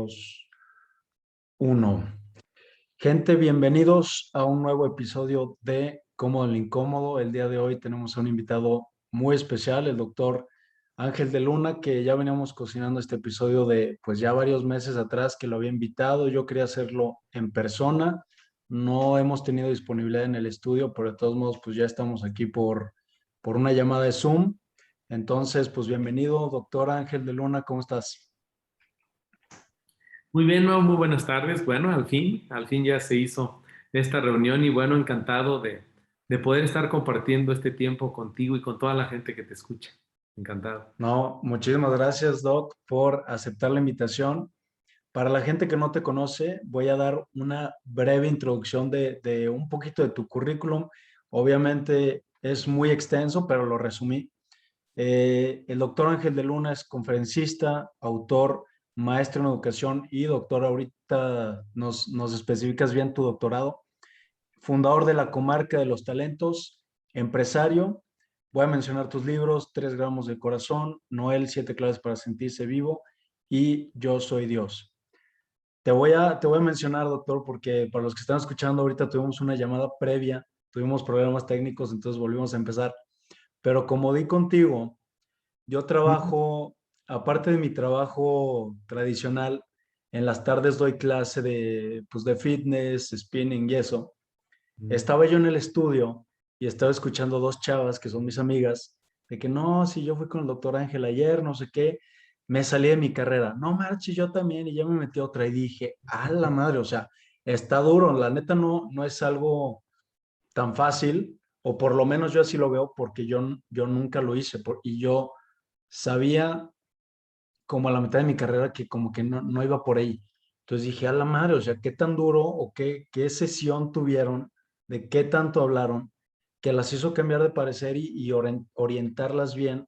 2, 1. Gente, bienvenidos a un nuevo episodio de Cómodo en lo Incómodo. El día de hoy tenemos a un invitado muy especial, el doctor Ángel de Luna, que ya veníamos cocinando este episodio de pues ya varios meses atrás que lo había invitado. Yo quería hacerlo en persona. No hemos tenido disponibilidad en el estudio, pero de todos modos pues ya estamos aquí por una llamada de Zoom. Entonces, pues bienvenido, doctor Ángel de Luna, ¿cómo estás? Muy bien, Mau, muy buenas tardes. Bueno, al fin ya se hizo esta reunión y bueno, encantado de poder estar compartiendo este tiempo contigo y con toda la gente que te escucha. Encantado. No, muchísimas gracias, Doc, por aceptar la invitación. Para la gente que no te conoce, voy a dar una breve introducción de un poquito de tu currículum. Obviamente es muy extenso, pero lo resumí. El doctor Ángel de Luna es conferencista, autor, maestro en educación y doctor. Ahorita nos especificas bien tu doctorado. Fundador de la Comarca de los Talentos, empresario. Voy a mencionar tus libros: 3 gramos de corazón, Noel, 7 claves para sentirse vivo y Yo soy Dios. Te voy a mencionar, doctor, porque para los que están escuchando ahorita tuvimos una llamada previa, tuvimos problemas técnicos, entonces volvimos a empezar. Pero como di contigo, yo trabajo, aparte de mi trabajo tradicional, en las tardes doy clase pues de fitness, spinning y eso. Mm. Estaba yo en el estudio y estaba escuchando dos chavas que son mis amigas, de que no, si yo fui con el doctor Ángel ayer, no sé qué, me salí de mi carrera. No, marchi, yo también, y ya me metí a otra y dije, a la madre, o sea, está duro, la neta no es algo tan fácil, o por lo menos yo así lo veo porque yo nunca lo hice, y yo sabía como a la mitad de mi carrera que como que no iba por ahí. Entonces dije, a la madre, o sea, qué tan duro o qué sesión tuvieron, de qué tanto hablaron, que las hizo cambiar de parecer y orientarlas bien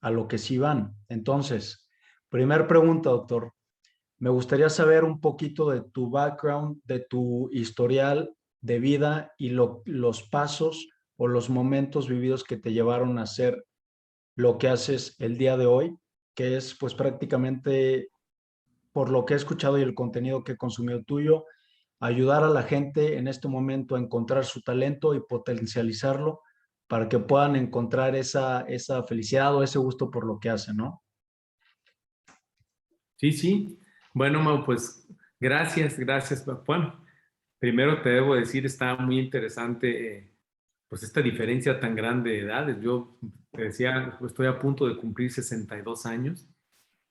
a lo que sí van. Entonces, primer pregunta, doctor. Me gustaría saber un poquito de tu background, de tu historial de vida y los pasos o los momentos vividos que te llevaron a hacer lo que haces el día de hoy, que es pues prácticamente, por lo que he escuchado y el contenido que he consumido tuyo, ayudar a la gente en este momento a encontrar su talento y potencializarlo para que puedan encontrar esa felicidad o ese gusto por lo que hacen, ¿no? Sí, sí. Bueno, Mau, pues gracias. Bueno, primero te debo decir, está muy interesante pues esta diferencia tan grande de edades. Yo te decía, estoy a punto de cumplir 62 años.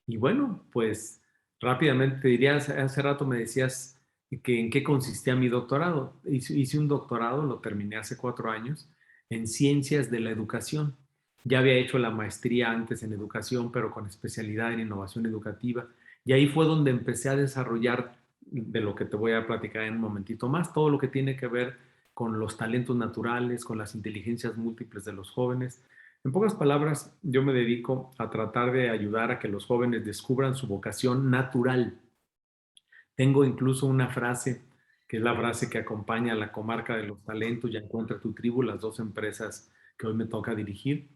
Y bueno, pues rápidamente te diría, hace rato me decías que en qué consistía mi doctorado. Hice un doctorado, lo terminé hace 4 años, en ciencias de la educación. Ya había hecho la maestría antes en educación, pero con especialidad en innovación educativa. Y ahí fue donde empecé a desarrollar de lo que te voy a platicar en un momentito más, todo lo que tiene que ver con los talentos naturales, con las inteligencias múltiples de los jóvenes. En pocas palabras, yo me dedico a tratar de ayudar a que los jóvenes descubran su vocación natural. Tengo incluso una frase, que es la frase que acompaña a la Comarca de los Talentos y a Encuentra tu Tribu, las dos empresas que hoy me toca dirigir.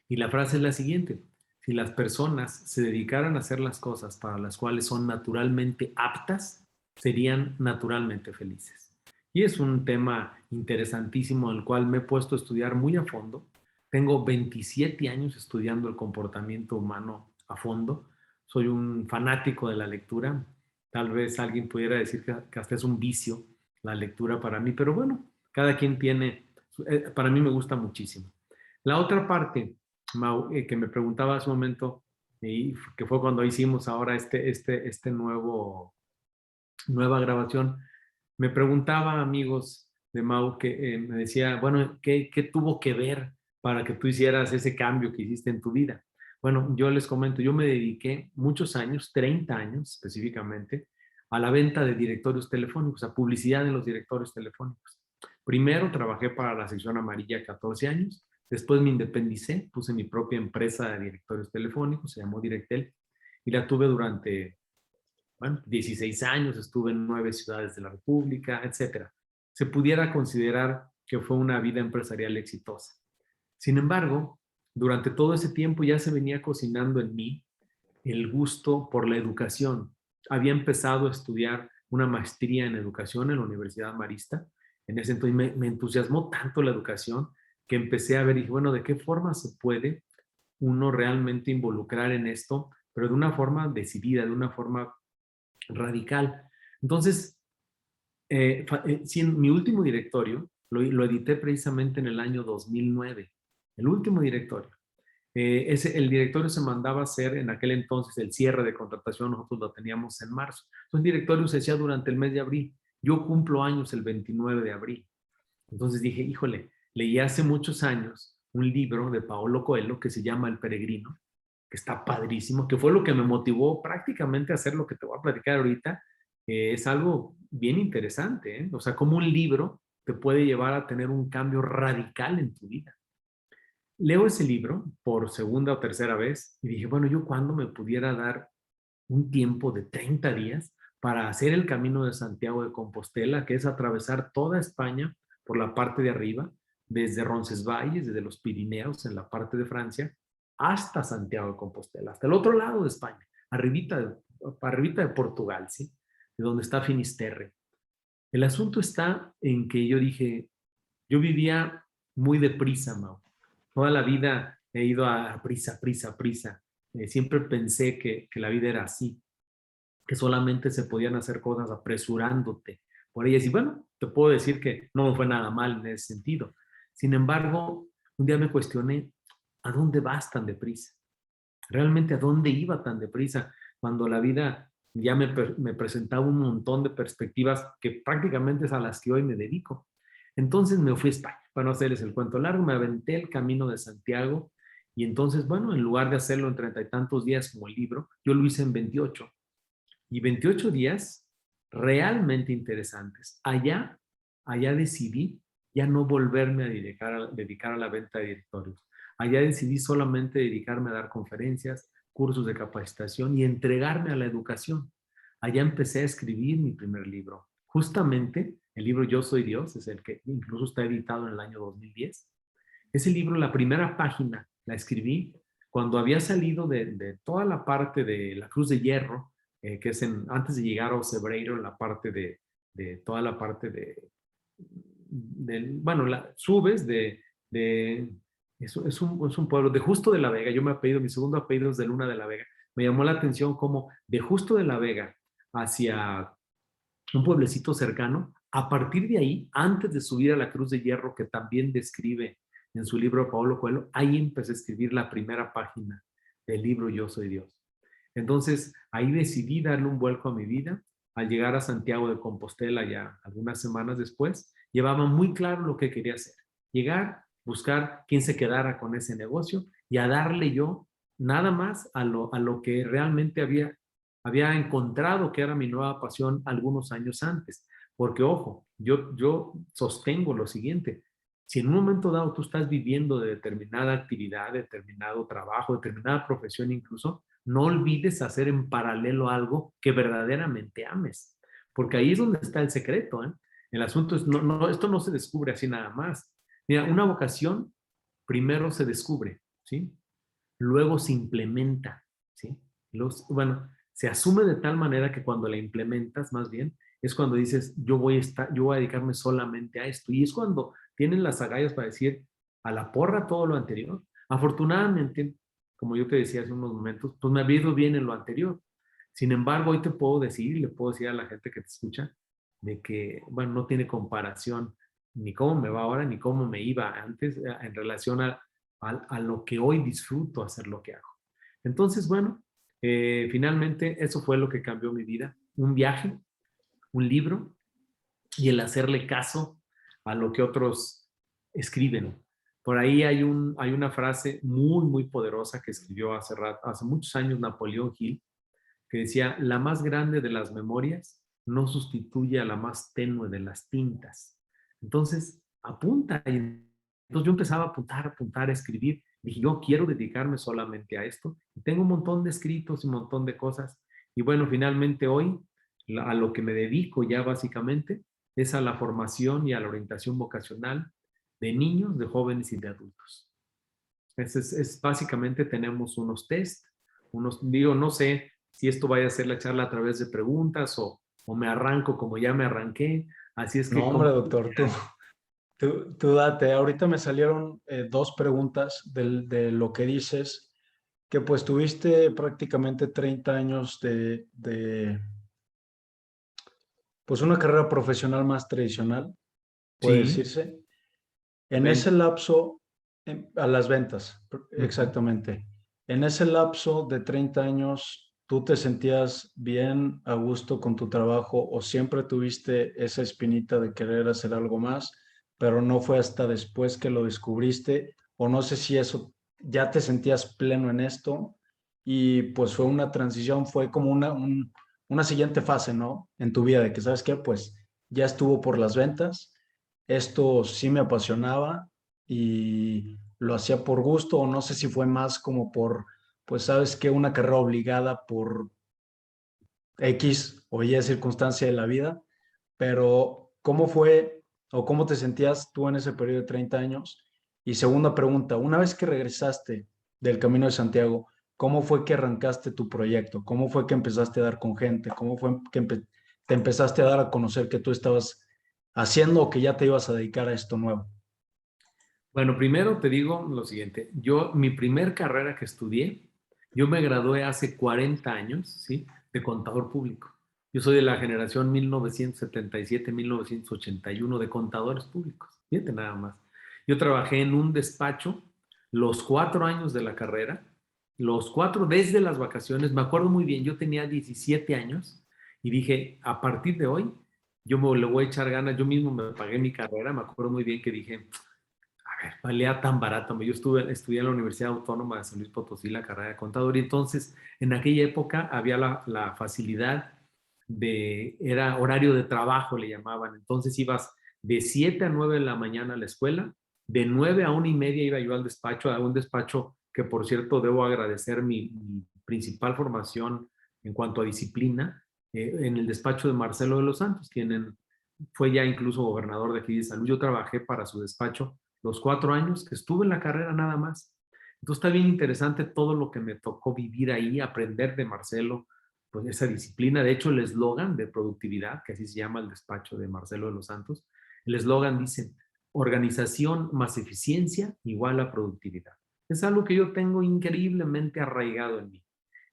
Y la frase es la siguiente: si las personas se dedicaran a hacer las cosas para las cuales son naturalmente aptas, serían naturalmente felices. Y es un tema interesantísimo, el cual me he puesto a estudiar muy a fondo. Tengo 27 años estudiando el comportamiento humano a fondo. Soy un fanático de la lectura. Tal vez alguien pudiera decir que hasta es un vicio la lectura para mí, pero bueno, cada quien tiene, para mí me gusta muchísimo. La otra parte, Mau, que me preguntaba hace un momento, y que fue cuando hicimos ahora nueva grabación, me preguntaba, amigos de Mau, que me decía, bueno, ¿qué tuvo que ver para que tú hicieras ese cambio que hiciste en tu vida? Bueno, yo les comento, yo me dediqué muchos años, 30 años específicamente, a la venta de directorios telefónicos, a publicidad en los directorios telefónicos. Primero trabajé para la sección amarilla 14 años, después me independicé, puse mi propia empresa de directorios telefónicos, se llamó Directel, y la tuve durante, bueno, 16 años, estuve en 9 ciudades de la República, etcétera. Se pudiera considerar que fue una vida empresarial exitosa. Sin embargo, durante todo ese tiempo ya se venía cocinando en mí el gusto por la educación. había empezado a estudiar una maestría en educación en la Universidad Marista. En ese entonces me entusiasmó tanto la educación que empecé a ver y dije, bueno, ¿de qué forma se puede uno realmente involucrar en esto, pero de una forma decidida, de una forma radical? Entonces, sí, en mi último directorio lo edité precisamente en el año 2009, el último directorio. El directorio se mandaba a hacer en aquel entonces el cierre de contratación, nosotros lo teníamos en marzo. Entonces, el directorio se hacía durante el mes de abril. Yo cumplo años el 29 de abril. Entonces dije, híjole, leí hace muchos años un libro de Paolo Coelho que se llama El Peregrino, que está padrísimo, que fue lo que me motivó prácticamente a hacer lo que te voy a platicar ahorita. Es algo bien interesante, ¿eh? O sea, como un libro te puede llevar a tener un cambio radical en tu vida. Leo ese libro por segunda o tercera vez y dije, bueno, ¿yo cuándo me pudiera dar un tiempo de 30 días para hacer el Camino de Santiago de Compostela, que es atravesar toda España por la parte de arriba, desde Roncesvalles, desde los Pirineos, en la parte de Francia, hasta Santiago de Compostela, hasta el otro lado de España, arribita de Portugal, ¿sí? De donde está Finisterre. El asunto está en que yo dije, yo vivía muy deprisa, Mau. Toda la vida he ido a prisa, prisa, prisa. Siempre pensé que la vida era así, que solamente se podían hacer cosas apresurándote por ellas. Y bueno, te puedo decir que no me fue nada mal en ese sentido. Sin embargo, un día me cuestioné, ¿a dónde vas tan deprisa? ¿Realmente a dónde iba tan deprisa cuando la vida ya me presentaba un montón de perspectivas que prácticamente es a las que hoy me dedico? Entonces me fui a España. Para no hacerles el cuento largo, me aventé el Camino de Santiago y entonces, bueno, en lugar de hacerlo en 30 y tantos días como el libro, yo lo hice en 28. Y 28 días realmente interesantes. Allá decidí ya no volverme a dedicar a la venta de directorios. Allá decidí solamente dedicarme a dar conferencias, cursos de capacitación y entregarme a la educación. Allá empecé a escribir mi primer libro. Justamente el libro Yo Soy Dios, es el que incluso está editado en el año 2010. Ese libro, la primera página, la escribí cuando había salido de toda la parte de la Cruz de Hierro, que es antes de llegar a Ocebreiro, en la parte de toda la parte bueno, subes es un pueblo de Justo de la Vega. Yo me apellido, mi segundo apellido es de Luna de la Vega. Me llamó la atención como de Justo de la Vega hacia un pueblecito cercano. A partir de ahí, antes de subir a la Cruz de Hierro, que también describe en su libro Paulo Coelho, ahí empecé a escribir la primera página del libro Yo Soy Dios. Entonces, ahí decidí darle un vuelco a mi vida. Al llegar a Santiago de Compostela ya algunas semanas después, llevaba muy claro lo que quería hacer. Llegar, buscar quién se quedara con ese negocio y a darle yo nada más a lo que realmente había encontrado que era mi nueva pasión algunos años antes. Porque, ojo, yo sostengo lo siguiente. Si en un momento dado tú estás viviendo de determinada actividad, determinado trabajo, determinada profesión incluso, no olvides hacer en paralelo algo que verdaderamente ames, porque ahí es donde está el secreto, ¿eh? El asunto es, esto no se descubre así nada más. Mira, una vocación primero se descubre, ¿sí? Luego se implementa, ¿sí? Bueno, se asume de tal manera que cuando la implementas, más bien, es cuando dices, yo voy a dedicarme solamente a esto. Y es cuando tienen las agallas para decir, a la porra todo lo anterior. Afortunadamente, como yo te decía hace unos momentos, pues me ha ido bien en lo anterior. Sin embargo, hoy te puedo decir, le puedo decir a la gente que te escucha, de que, bueno, no tiene comparación ni cómo me va ahora, ni cómo me iba antes en relación a lo que hoy disfruto hacer lo que hago. Entonces, bueno, finalmente eso fue lo que cambió mi vida. Un viaje, un libro y el hacerle caso a lo que otros escriben. Por ahí hay una frase muy, muy poderosa que escribió hace muchos años Napoleón Hill, que decía, la más grande de las memorias no sustituye a la más tenue de las tintas. Entonces, apunta. Entonces yo empezaba a apuntar, a escribir. Dije, yo quiero dedicarme solamente a esto. Y tengo un montón de escritos y un montón de cosas. Y bueno, finalmente hoy, a lo que me dedico ya básicamente, es a la formación y a la orientación vocacional de niños, de jóvenes y de adultos. Básicamente tenemos unos test, digo, no sé si esto vaya a ser la charla a través de preguntas o me arranco como ya me arranqué. Así es No, que hombre, como... doctor, tú date. Ahorita me salieron dos preguntas de lo que dices, que pues tuviste prácticamente 30 años pues una carrera profesional más tradicional, puede Sí, decirse. En ese ven. lapso, a las ventas, Ujú. exactamente. En ese lapso de 30 años, ¿tú te sentías bien a gusto con tu trabajo o siempre tuviste esa espinita de querer hacer algo más, pero no fue hasta después que lo descubriste? O no sé si eso ya te sentías pleno en esto y pues fue una transición, fue como una siguiente fase, ¿no? En tu vida de que, ¿sabes qué? Pues ya estuvo por las ventas, esto sí me apasionaba y lo hacía por gusto, o no sé si fue más como por, pues sabes que una carrera obligada por X o Y circunstancia de la vida, pero ¿cómo fue o cómo te sentías tú en ese periodo de 30 años? Y segunda pregunta, una vez que regresaste del Camino de Santiago, ¿cómo fue que arrancaste tu proyecto? ¿Cómo fue que empezaste a dar con gente? ¿Cómo fue que te empezaste a dar a conocer que tú estabas haciendo o que ya te ibas a dedicar a esto nuevo? Bueno, primero te digo lo siguiente. Yo, mi primer carrera que estudié, yo me gradué hace 40 años, ¿sí? De contador público. Yo soy de la generación 1977-1981 de contadores públicos. Fíjate nada más. Yo trabajé en un despacho los 4 años de la carrera, los cuatro desde las vacaciones. Me acuerdo muy bien, yo tenía 17 años y dije, a partir de hoy, yo me le voy a echar ganas. Yo mismo me pagué mi carrera. Me acuerdo muy bien que dije, valía tan barato. Yo estudié en la Universidad Autónoma de San Luis Potosí la carrera de contador y entonces en aquella época había la facilidad era horario de trabajo, le llamaban. Entonces ibas de 7 a 9 de la mañana a la escuela, de 9 a 1:30 iba yo al despacho, a un despacho que por cierto debo agradecer mi principal formación en cuanto a disciplina, en el despacho de Marcelo de los Santos, quien fue ya incluso gobernador de aquí de San Luis. Yo trabajé para su despacho los 4 años que estuve en la carrera nada más. Entonces está bien interesante todo lo que me tocó vivir ahí, aprender de Marcelo, pues esa disciplina. De hecho, el eslogan de productividad, que así se llama el despacho de Marcelo de los Santos, el eslogan dice, organización más eficiencia igual a productividad. Es algo que yo tengo increíblemente arraigado en mí.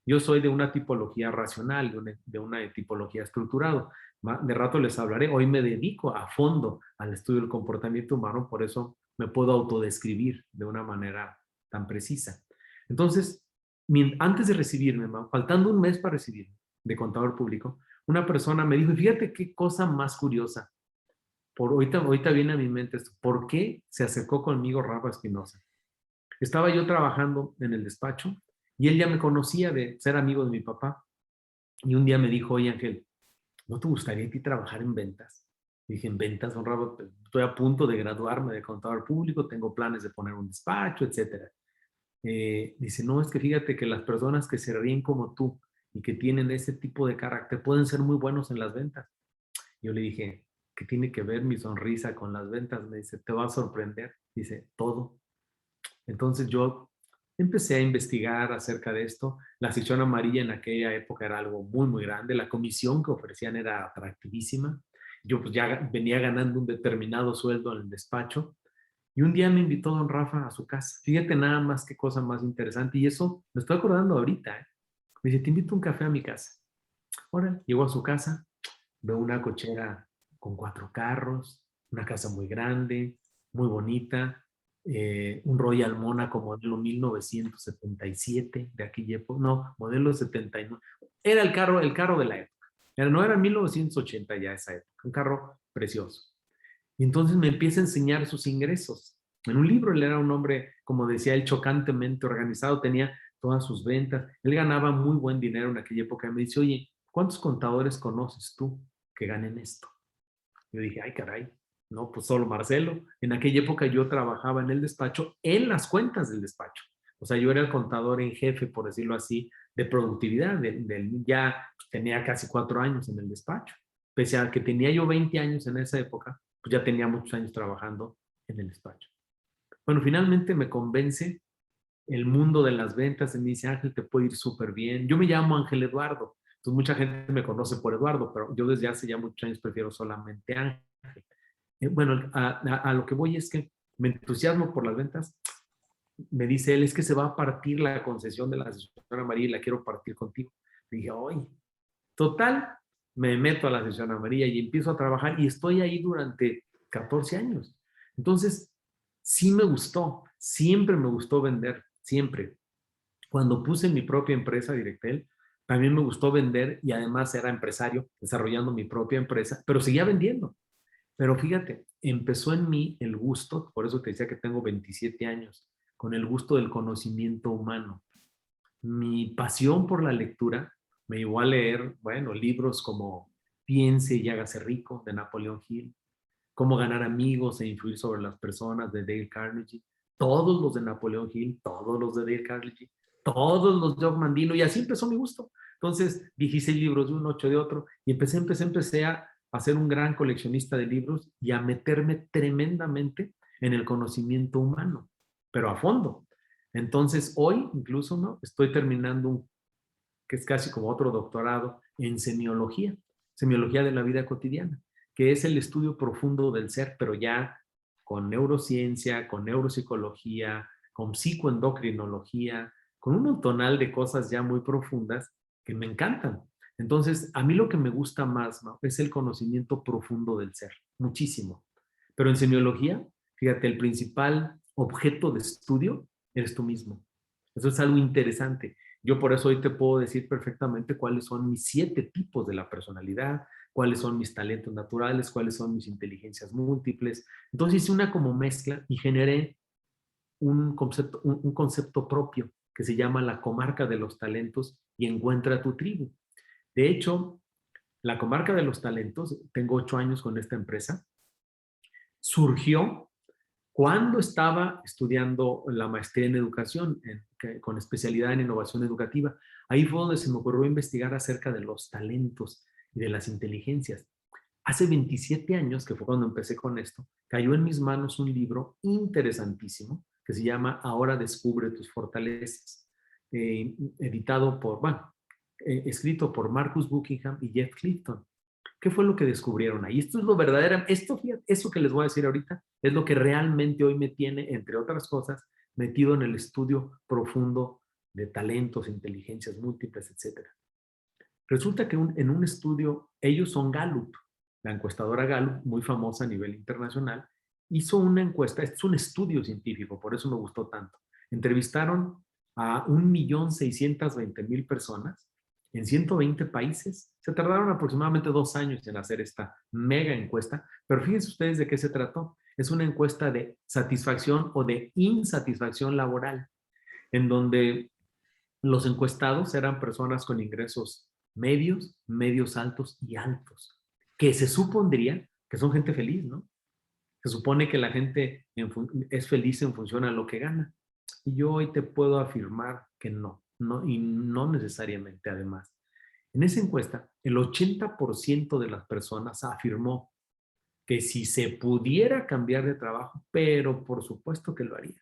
Yo soy de una tipología racional, de una tipología estructurado. De rato les hablaré. Hoy me dedico a fondo al estudio del comportamiento humano, por eso me puedo autodescribir de una manera tan precisa. Entonces, antes de recibirme, faltando un mes para recibirme de contador público, una persona me dijo, y fíjate qué cosa más curiosa, ahorita viene a mi mente esto, ¿por qué se acercó conmigo Rafa Espinosa? Estaba yo trabajando en el despacho y él ya me conocía de ser amigo de mi papá. Y un día me dijo, oye Ángel, ¿no te gustaría a ti trabajar en ventas? Y dije, en ventas, don Rafa, pues, estoy a punto de graduarme de contador público, tengo planes de poner un despacho, etcétera. Dice, no, es que fíjate que las personas que se ríen como tú y que tienen ese tipo de carácter pueden ser muy buenos en las ventas. Yo le dije, ¿qué tiene que ver mi sonrisa con las ventas? Me dice, te va a sorprender. Dice, todo. Entonces yo empecé a investigar acerca de esto. La sección amarilla en aquella época era algo muy, muy grande. La comisión que ofrecían era atractivísima. Yo pues ya venía ganando un determinado sueldo en el despacho. Y un día me invitó don Rafa a su casa. Fíjate nada más qué cosa más interesante. Y eso me estoy acordando ahorita. ¿Eh? Me dice, te invito a un café a mi casa. Ahora, llegó a su casa, veo una cochera con 4 carros, una casa muy grande, muy bonita, un Royal Mónaco modelo 1977 de aquella época, no, modelo 79. Era el carro de la época. No era 1980 ya esa época, un carro precioso. Y entonces me empieza a enseñar sus ingresos. En un libro él era un hombre, como decía él, chocantemente organizado, tenía todas sus ventas. Él ganaba muy buen dinero en aquella época. Y me dice, oye, ¿cuántos contadores conoces tú que ganen esto? Yo dije, ay, caray, no, pues solo Marcelo. En aquella época yo trabajaba en el despacho, en las cuentas del despacho. O sea, yo era el contador en jefe, por decirlo así, de productividad. Ya tenía casi 4 años en el despacho. Pese a que tenía yo 20 años en esa época, pues ya tenía muchos años trabajando en el despacho. Bueno, finalmente me convence el mundo de las ventas y me dice, Ángel, te puede ir súper bien. Yo me llamo Ángel Eduardo, entonces mucha gente me conoce por Eduardo, pero yo desde hace ya muchos años prefiero solamente Ángel. Bueno, a lo que voy es que me entusiasmo por las ventas. Me dice él, es que se va a partir la concesión de la señora María y la quiero partir contigo. Le dije, oye, total, me meto a la señora María y empiezo a trabajar y estoy ahí durante 14 años. Entonces, sí me gustó, siempre me gustó vender, siempre. Cuando puse mi propia empresa, Directel, también me gustó vender y además era empresario, desarrollando mi propia empresa, pero seguía vendiendo. Pero fíjate, empezó en mí el gusto, por eso te decía que tengo 27 años, con el gusto del conocimiento humano. Mi pasión por la lectura me llevó a leer, bueno, libros como Piense y hágase rico, de Napoleon Hill, Cómo ganar amigos e influir sobre las personas, de Dale Carnegie, todos los de Napoleon Hill, todos los de Dale Carnegie, todos los de Og Mandino, y así empezó mi gusto. Entonces, 16 libros de uno, 8 de otro, y empecé a ser un gran coleccionista de libros y a meterme tremendamente en el conocimiento humano, pero a fondo. Entonces, hoy incluso, ¿no? Estoy terminando que es casi como otro doctorado en semiología de la vida cotidiana, que es el estudio profundo del ser, pero ya con neurociencia, con neuropsicología, con psicoendocrinología, con un tonal de cosas ya muy profundas que me encantan. Entonces, a mí lo que me gusta más, ¿no? Es el conocimiento profundo del ser, muchísimo. Pero en semiología, fíjate, el principal objeto de estudio eres tú mismo. Eso es algo interesante. Yo por eso hoy te puedo decir perfectamente cuáles son mis 7 tipos de la personalidad, cuáles son mis talentos naturales, cuáles son mis inteligencias múltiples. Entonces hice una como mezcla y generé un concepto propio que se llama la comarca de los talentos y encuentra tu tribu. De hecho, la comarca de los talentos, tengo 8 años con esta empresa, surgió cuando estaba estudiando la maestría en educación, con especialidad en innovación educativa. Ahí fue donde se me ocurrió investigar acerca de los talentos y de las inteligencias. Hace 27 años, que fue cuando empecé con esto, cayó en mis manos un libro interesantísimo que se llama Ahora descubre tus fortalezas, editado por, bueno, escrito por Marcus Buckingham y Jeff Clifton. ¿Qué fue lo que descubrieron ahí? Esto es lo verdadero, eso que les voy a decir ahorita es lo que realmente hoy me tiene, entre otras cosas, metido en el estudio profundo de talentos, inteligencias múltiples, etcétera. Resulta que en un estudio, ellos son Gallup, la encuestadora Gallup, muy famosa a nivel internacional, hizo una encuesta, es un estudio científico, por eso me gustó tanto. Entrevistaron a 1.620.000 personas en 120 países. Se tardaron aproximadamente 2 años en hacer esta mega encuesta, pero fíjense ustedes de qué se trató. Es una encuesta de satisfacción o de insatisfacción laboral, en donde los encuestados eran personas con ingresos medios, medios altos y altos, que se supondría que son gente feliz, ¿no? Se supone que la gente es feliz en función a lo que gana. Y yo hoy te puedo afirmar que no, y no necesariamente además. En esa encuesta, el 80% de las personas afirmó que si se pudiera cambiar de trabajo, pero por supuesto que lo haría.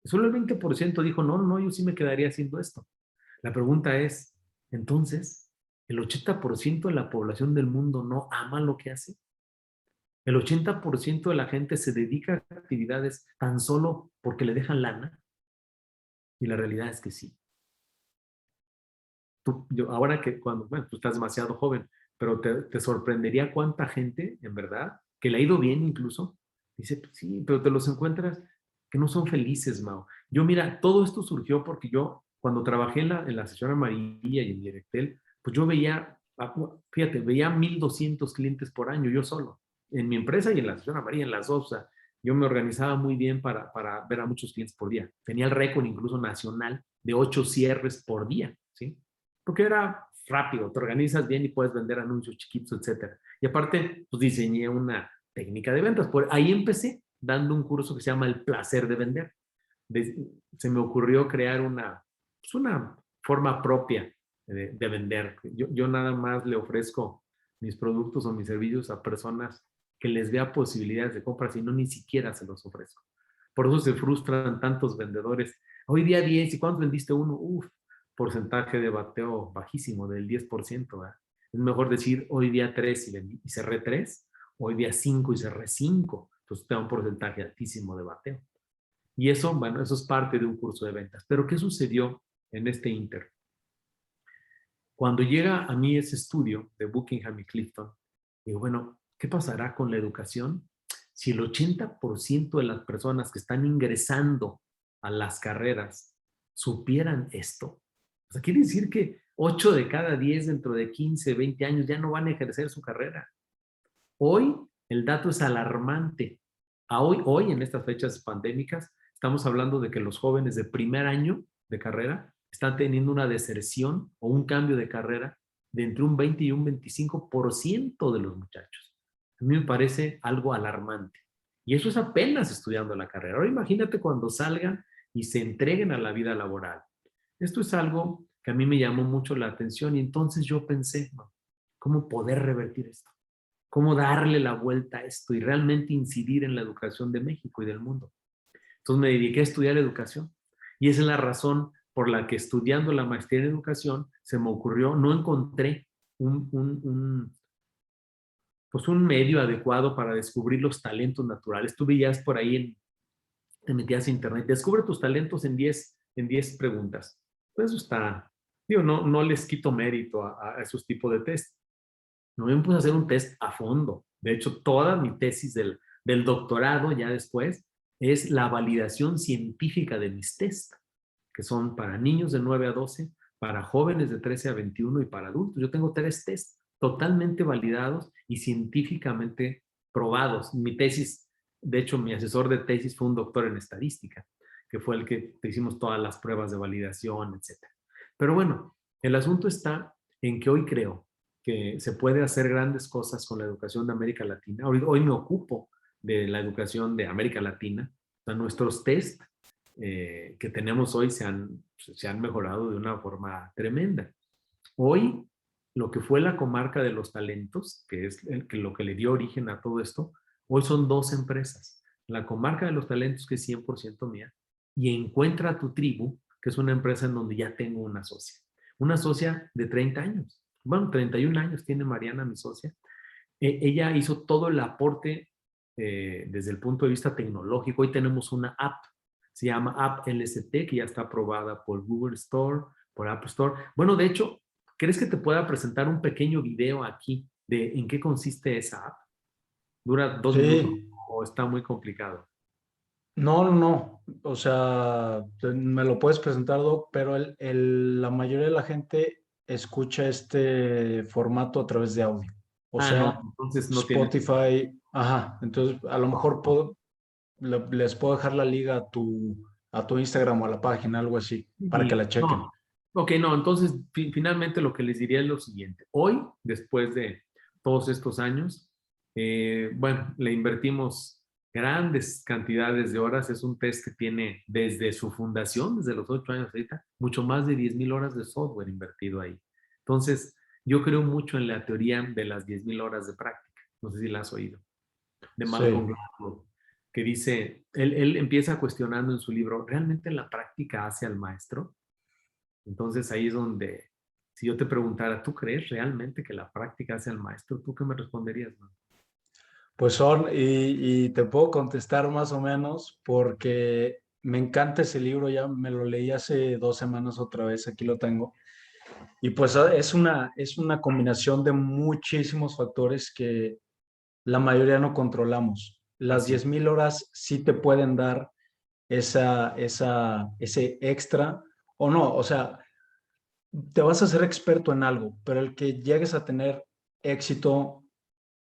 Solo el 20% dijo, no, no, yo sí me quedaría haciendo esto. La pregunta es, entonces, ¿el 80% de la población del mundo no ama lo que hace? ¿El 80% de la gente se dedica a actividades tan solo porque le dejan lana? Y la realidad es que sí. Ahora que cuando, bueno, tú estás demasiado joven, pero te sorprendería cuánta gente, en verdad, que le ha ido bien incluso, dice, pues sí, pero te los encuentras que no son felices, Mao. Yo, mira, todo esto surgió porque yo, cuando trabajé en la señora María y en Directel, pues yo veía, fíjate, veía 1,200 clientes por año, yo solo, en mi empresa y en la señora María, en las dos. O sea, yo me organizaba muy bien para ver a muchos clientes por día. Tenía el récord incluso nacional de 8 cierres por día, ¿sí? Porque era rápido, te organizas bien y puedes vender anuncios chiquitos, etcétera. Y aparte, pues diseñé una técnica de ventas. Por ahí empecé dando un curso que se llama El placer de vender. Se me ocurrió crear una forma propia de vender. Yo nada más le ofrezco mis productos o mis servicios a personas que les vea posibilidades de compra, si no, ni siquiera se los ofrezco. Por eso se frustran tantos vendedores Hoy día 10, ¿y cuántos vendiste uno? Uf, porcentaje de bateo bajísimo, del 10%, ¿verdad? Es mejor decir hoy día 3 y cerré 3, hoy día 5 y cerré 5. Entonces te da un porcentaje altísimo de bateo. Y eso, bueno, eso es parte de un curso de ventas. Pero ¿qué sucedió en este inter? Cuando llega a mí ese estudio de Buckingham y Clifton, digo, bueno, ¿qué pasará con la educación si el 80% de las personas que están ingresando a las carreras supieran esto? O sea, quiere decir que 8 de cada 10 dentro de 15, 20 años ya no van a ejercer su carrera. Hoy el dato es alarmante. Hoy, en estas fechas pandémicas, estamos hablando de que los jóvenes de primer año de carrera están teniendo una deserción o un cambio de carrera de entre un 20 y un 25% de los muchachos. A mí me parece algo alarmante. Y eso es apenas estudiando la carrera. Ahora imagínate cuando salgan y se entreguen a la vida laboral. Esto es algo que a mí me llamó mucho la atención y entonces yo pensé, ¿no? ¿Cómo poder revertir esto? ¿Cómo darle la vuelta a esto y realmente incidir en la educación de México y del mundo? Entonces me dediqué a estudiar educación y esa es la razón por la que estudiando la maestría en educación se me ocurrió, no encontré pues un medio adecuado para descubrir los talentos naturales. Tú veías por ahí, te metías a internet, descubre tus talentos en 10 preguntas. Pues eso está, digo, no les quito mérito a esos tipos de test. No me puse a hacer un test a fondo. De hecho, toda mi tesis del doctorado ya después es la validación científica de mis test, que son para niños de 9 a 12, para jóvenes de 13 a 21 y para adultos. Yo tengo 3 tests totalmente validados y científicamente probados. Mi tesis, de hecho, mi asesor de tesis fue un doctor en estadística, que fue el que hicimos todas las pruebas de validación, etc. Pero bueno, el asunto está en que hoy creo que se puede hacer grandes cosas con la educación de América Latina. Hoy me ocupo de la educación de América Latina. O sea, nuestros test que tenemos hoy se han mejorado de una forma tremenda. Hoy, lo que fue la comarca de los talentos, que es lo que le dio origen a todo esto, hoy son 2 empresas. La comarca de los talentos, que es 100% mía, y Encuentra tu tribu, que es una empresa en donde ya tengo una socia. Una socia de 30 años. Bueno, 31 años tiene Mariana, mi socia. Ella hizo todo el aporte desde el punto de vista tecnológico. Hoy tenemos una app, se llama App LST, que ya está aprobada por Google Store, por App Store. Bueno, de hecho, ¿crees que te pueda presentar un pequeño video aquí de en qué consiste esa app? ¿Dura 2 minutos Sí, o está muy complicado? no. O sea, me lo puedes presentar, Doc, pero la mayoría de la gente escucha este formato a través de audio. O Ah, no, sea, entonces no tiene. Spotify, ajá. Entonces, a lo mejor les puedo dejar la liga a tu Instagram o a la página, algo así, para que Y la chequen. no. Ok, no, entonces finalmente lo que les diría es lo siguiente. Hoy, después de todos estos años, bueno, le invertimos grandes cantidades de horas. Es un test que tiene desde su fundación, desde los 8 años ahorita, mucho más de 10,000 horas de software invertido ahí. Entonces, yo creo mucho en la teoría de las 10,000 horas de práctica. No sé si la has oído, de Malcolm Sí. Gladwell, que dice, él empieza cuestionando en su libro, ¿realmente la práctica hace al maestro? Entonces ahí es donde, si yo te preguntara, ¿tú crees realmente que la práctica hace al maestro? ¿Tú qué me responderías, man? Pues y te puedo contestar más o menos porque me encanta ese libro, ya me lo leí hace 2 semanas otra vez, aquí lo tengo. Y pues es una combinación de muchísimos factores que la mayoría no controlamos. Las Así. 10,000 horas sí te pueden dar ese extra o no, o sea, te vas a ser experto en algo, pero el que llegues a tener éxito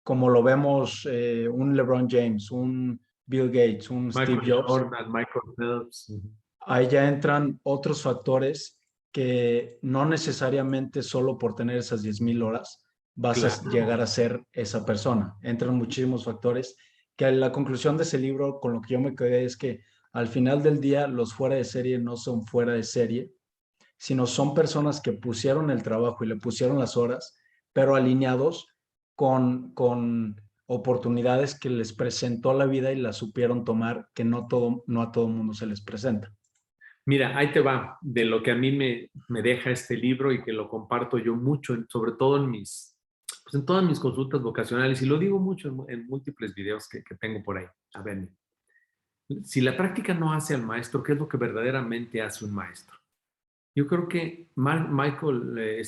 como lo vemos un LeBron James, un Bill Gates, un Steve Michael Jobs, Jordan, Michael Phelps. ahí ya entran otros factores que no necesariamente solo por tener esas 10,000 horas vas a llegar Claro. a ser esa persona. Entran muchísimos factores que la conclusión de ese libro, con lo que yo me quedé, es que al final del día los fuera de serie no son fuera de serie, sino son personas que pusieron el trabajo y le pusieron las horas, pero alineados con oportunidades que les presentó la vida y las supieron tomar, que no a todo mundo se les presenta. Mira, ahí te va, de lo que a mí me deja este libro y que lo comparto yo mucho, sobre todo pues en todas mis consultas vocacionales, y lo digo mucho en múltiples videos que tengo por ahí. A ver, si la práctica no hace al maestro, ¿qué es lo que verdaderamente hace un maestro? Yo creo que Michael,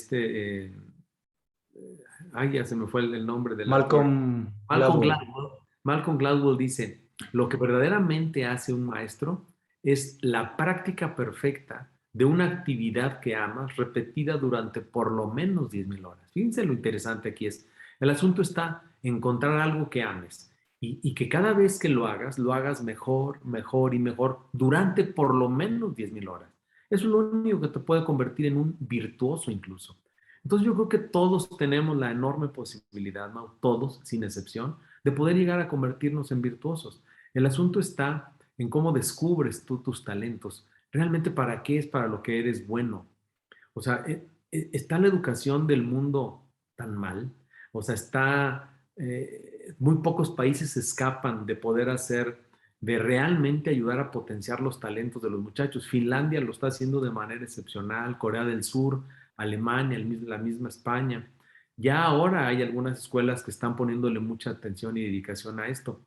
ay, ya se me fue el nombre del autor. Malcolm Malcolm Gladwell. Gladwell, Malcolm Gladwell dice, lo que verdaderamente hace un maestro es la práctica perfecta de una actividad que amas repetida durante por lo menos 10,000 horas. Fíjense lo interesante aquí es, el asunto está en encontrar algo que ames y que cada vez que lo hagas mejor, mejor y mejor durante por lo menos 10,000 horas. Eso es lo único que te puede convertir en un virtuoso incluso. Entonces yo creo que todos tenemos la enorme posibilidad, Mau, todos, sin excepción, de poder llegar a convertirnos en virtuosos. El asunto está en cómo descubres tú tus talentos. Realmente para qué es para lo que eres bueno. O sea, está la educación del mundo tan mal. O sea, muy pocos países se escapan de poder hacer, de realmente ayudar a potenciar los talentos de los muchachos. Finlandia lo está haciendo de manera excepcional, Corea del Sur, Alemania, la misma España. Ya ahora hay algunas escuelas que están poniéndole mucha atención y dedicación a esto.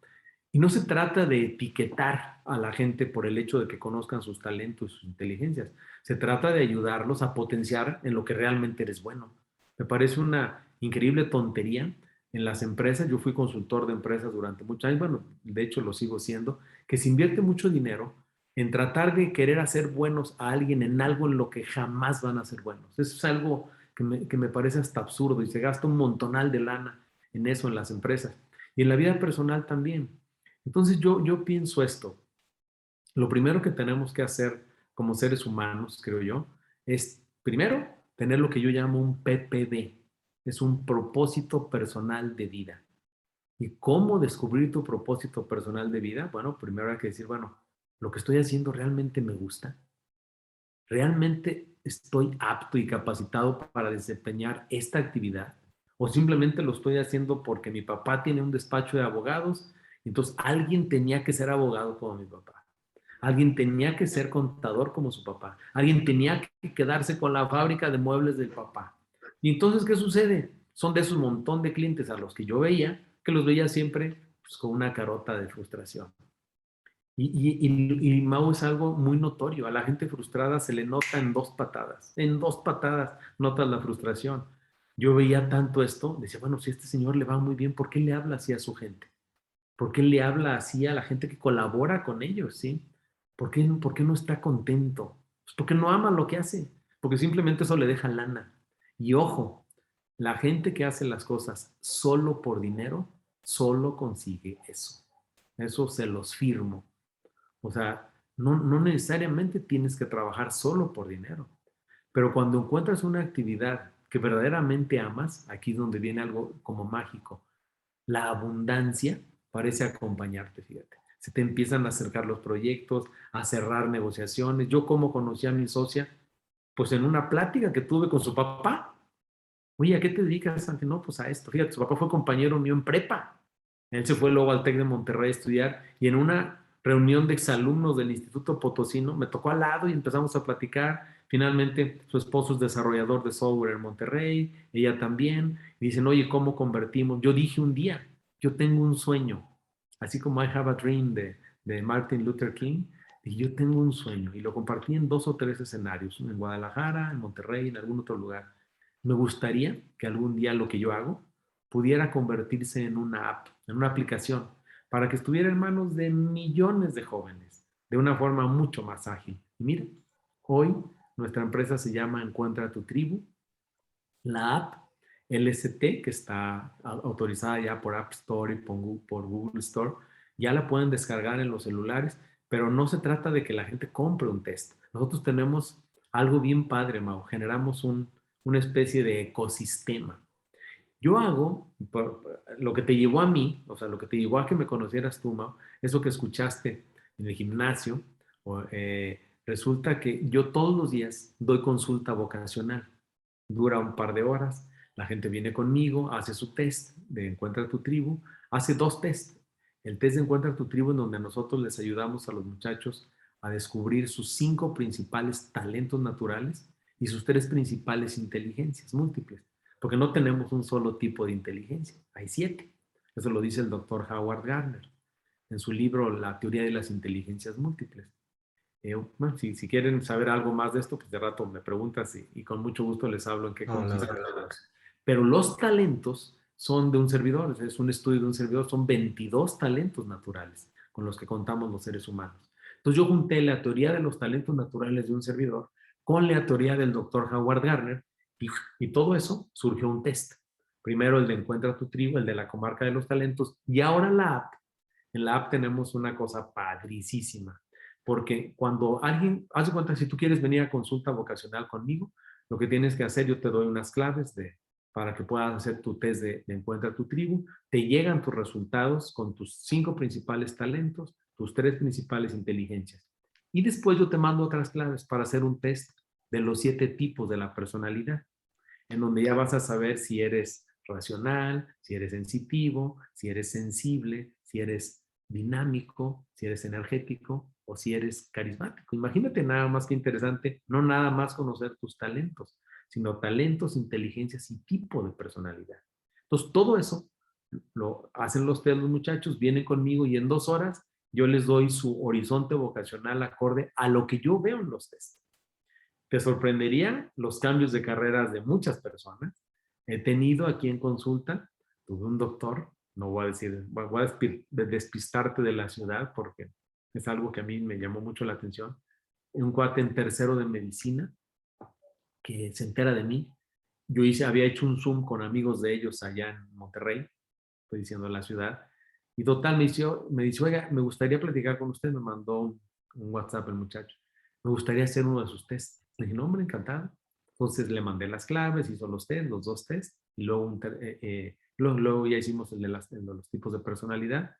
Y no se trata de etiquetar a la gente por el hecho de que conozcan sus talentos, sus inteligencias. Se trata de ayudarlos a potenciar en lo que realmente eres bueno. Me parece una increíble tontería en las empresas. Yo fui consultor de empresas durante muchos años, bueno, de hecho lo sigo siendo, que se invierte mucho dinero en tratar de querer hacer buenos a alguien en algo en lo que jamás van a ser buenos. Eso es algo que me parece hasta absurdo y se gasta un montonal de lana en eso en las empresas. Y en la vida personal también. Entonces yo pienso esto. Lo primero que tenemos que hacer como seres humanos, creo yo, es primero tener lo que yo llamo un PPD. Es un propósito personal de vida. ¿Y cómo descubrir tu propósito personal de vida? Bueno, primero hay que decir, bueno, lo que estoy haciendo realmente me gusta. ¿Realmente estoy apto y capacitado para desempeñar esta actividad? ¿O simplemente lo estoy haciendo porque mi papá tiene un despacho de abogados? Entonces alguien tenía que ser abogado como mi papá. Alguien tenía que ser contador como su papá. Alguien tenía que quedarse con la fábrica de muebles del papá. Y entonces, ¿qué sucede? Son de esos montón de clientes a los que yo veía, que los veía siempre pues, con una carota de frustración. Y Mau es algo muy notorio. A la gente frustrada se le nota en dos patadas. En dos patadas notas la frustración. Yo veía tanto esto, decía, bueno, si a este señor le va muy bien, ¿por qué le habla así a su gente? ¿Por qué le habla así a la gente que colabora con ellos? ¿Sí? ¿Por qué no está contento? Pues porque no ama lo que hace, porque simplemente eso le deja lana. Y ojo, la gente que hace las cosas solo por dinero, solo consigue eso. Eso se los firmo. O sea, no necesariamente tienes que trabajar solo por dinero, pero cuando encuentras una actividad que verdaderamente amas, aquí es donde viene algo como mágico. La abundancia parece acompañarte, fíjate. Se te empiezan a acercar los proyectos, a cerrar negociaciones. Yo como conocí a mi socia, pues en una plática que tuve con su papá. Oye, ¿a qué te dedicas, Santi? No, pues a esto. Fíjate, su papá fue compañero mío en prepa. Él se fue luego al TEC de Monterrey a estudiar y en una reunión de exalumnos del Instituto Potosino me tocó al lado y empezamos a platicar. Finalmente, su esposo es desarrollador de software en Monterrey, ella también. Y dicen, oye, ¿cómo convertimos? Yo dije un día, yo tengo un sueño, así como I Have a Dream de Martin Luther King. Y yo tengo un sueño y lo compartí en 2 o 3 escenarios, en Guadalajara, en Monterrey, en algún otro lugar. Me gustaría que algún día lo que yo hago pudiera convertirse en una app, en una aplicación, para que estuviera en manos de millones de jóvenes, de una forma mucho más ágil. Y mira, hoy nuestra empresa se llama Encuentra tu tribu, la app LST, que está autorizada ya por App Store y por Google Store, ya la pueden descargar en los celulares, pero no se trata de que la gente compre un test. Nosotros tenemos algo bien padre, Mau. Generamos una especie de ecosistema. Yo hago lo que te llevó a mí, o sea, lo que te llevó a que me conocieras tú, Mau, eso que escuchaste en el gimnasio, resulta que yo todos los días doy consulta vocacional. Dura un par de horas, la gente viene conmigo, hace su test de Encuentra tu tribu, hace 2 tests. El test de Encuentra tu tribu en donde nosotros les ayudamos a los muchachos a descubrir sus 5 principales talentos naturales y sus 3 principales inteligencias múltiples, porque no tenemos un solo tipo de inteligencia, hay 7. Eso lo dice el doctor Howard Gardner en su libro La teoría de las inteligencias múltiples. Bueno, si quieren saber algo más de esto, pues de rato me preguntas y con mucho gusto les hablo en qué No, la consiste. verdad. Pero los talentos son de un servidor, es un estudio de un servidor, son 22 talentos naturales con los que contamos los seres humanos. Entonces yo junté la teoría de los talentos naturales de un servidor con la teoría del doctor Howard Gardner y todo eso surgió un test. Primero el de Encuentra tu tribu, el de la comarca de los talentos y ahora la app. En la app tenemos una cosa padricísima, porque cuando alguien, haz de cuenta, si tú quieres venir a consulta vocacional conmigo, lo que tienes que hacer, yo te doy unas claves para que puedas hacer tu test de Encuentra tu tribu, te llegan tus resultados con tus 5 principales talentos, tus 3 principales inteligencias. Y después yo te mando otras claves para hacer un test de los 7 tipos de la personalidad, en donde ya vas a saber si eres racional, si eres sensitivo, si eres sensible, si eres dinámico, si eres energético o si eres carismático. Imagínate nada más que interesante, no nada más conocer tus talentos, sino talentos, inteligencias y tipo de personalidad. Entonces, todo eso lo hacen los test los muchachos, vienen conmigo y en 2 horas yo les doy su horizonte vocacional acorde a lo que yo veo en los tests. Te sorprendería los cambios de carreras de muchas personas. He tenido aquí en consulta, tuve un doctor, no voy a decir, voy a despistarte de la ciudad porque es algo que a mí me llamó mucho la atención. Un cuate en tercero de medicina que se entera de mí. Había hecho un Zoom con amigos de ellos allá en Monterrey, estoy diciendo la ciudad, y total me dice, oiga, me gustaría platicar con usted, me mandó un WhatsApp el muchacho, me gustaría hacer uno de sus tests. Le dije, no, hombre, encantado. Entonces le mandé las claves, hizo los test, los 2 tests, y luego ya hicimos el de los tipos de personalidad.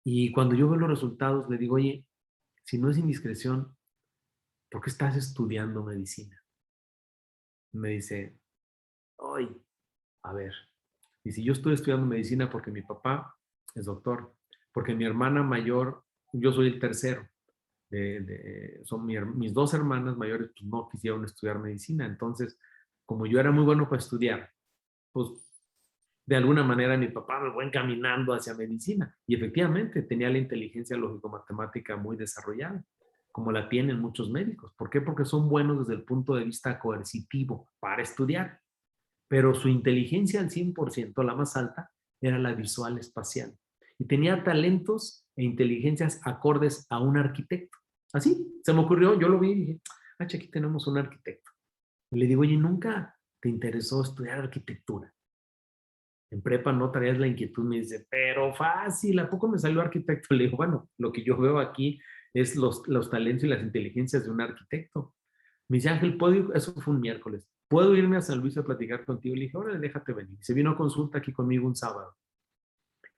Y cuando yo veo los resultados, le digo, oye, si no es indiscreción, ¿por qué estás estudiando medicina? Me dice, ay, a ver, y si yo estoy estudiando medicina porque mi papá es doctor, porque mi hermana mayor, yo soy el tercero, son mis 2 hermanas mayores, pues no quisieron estudiar medicina. Entonces, como yo era muy bueno para estudiar, pues de alguna manera mi papá me fue encaminando hacia medicina. Y efectivamente tenía la inteligencia lógico-matemática muy desarrollada, como la tienen muchos médicos. ¿Por qué? Porque son buenos desde el punto de vista coercitivo para estudiar. Pero su inteligencia al 100%, la más alta, era la visual espacial. Y tenía talentos e inteligencias acordes a un arquitecto. Así, se me ocurrió, yo lo vi y dije, aquí tenemos un arquitecto. Y le digo, oye, ¿nunca te interesó estudiar arquitectura? En prepa no traías la inquietud, me dice, pero fácil, ¿a poco me salió arquitecto? Le digo, bueno, lo que yo veo aquí es los talentos y las inteligencias de un arquitecto. Me dice, Ángel, ¿puedo ir? Eso fue un miércoles. ¿Puedo irme a San Luis a platicar contigo? Le dije, órale, déjate venir. Se vino a consulta aquí conmigo un sábado.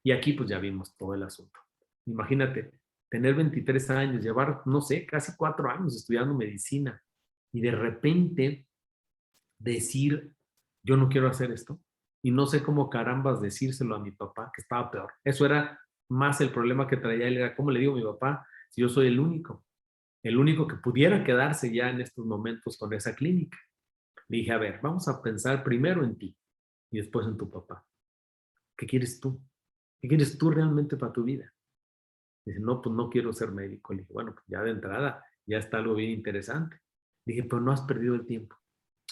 Y aquí pues ya vimos todo el asunto. Imagínate, tener 23 años, llevar, no sé, casi 4 años estudiando medicina y de repente decir, yo no quiero hacer esto. Y no sé cómo carambas decírselo a mi papá, que estaba peor. Eso era más el problema que traía él, era cómo le digo a mi papá si yo soy el único que pudiera quedarse ya en estos momentos con esa clínica. Le dije, a ver, vamos a pensar primero en ti y después en tu papá. ¿Qué quieres tú? ¿Qué quieres tú realmente para tu vida? Dice, no, pues no quiero ser médico. Le dije, bueno, pues ya de entrada ya está algo bien interesante. Le dije, pero no has perdido el tiempo.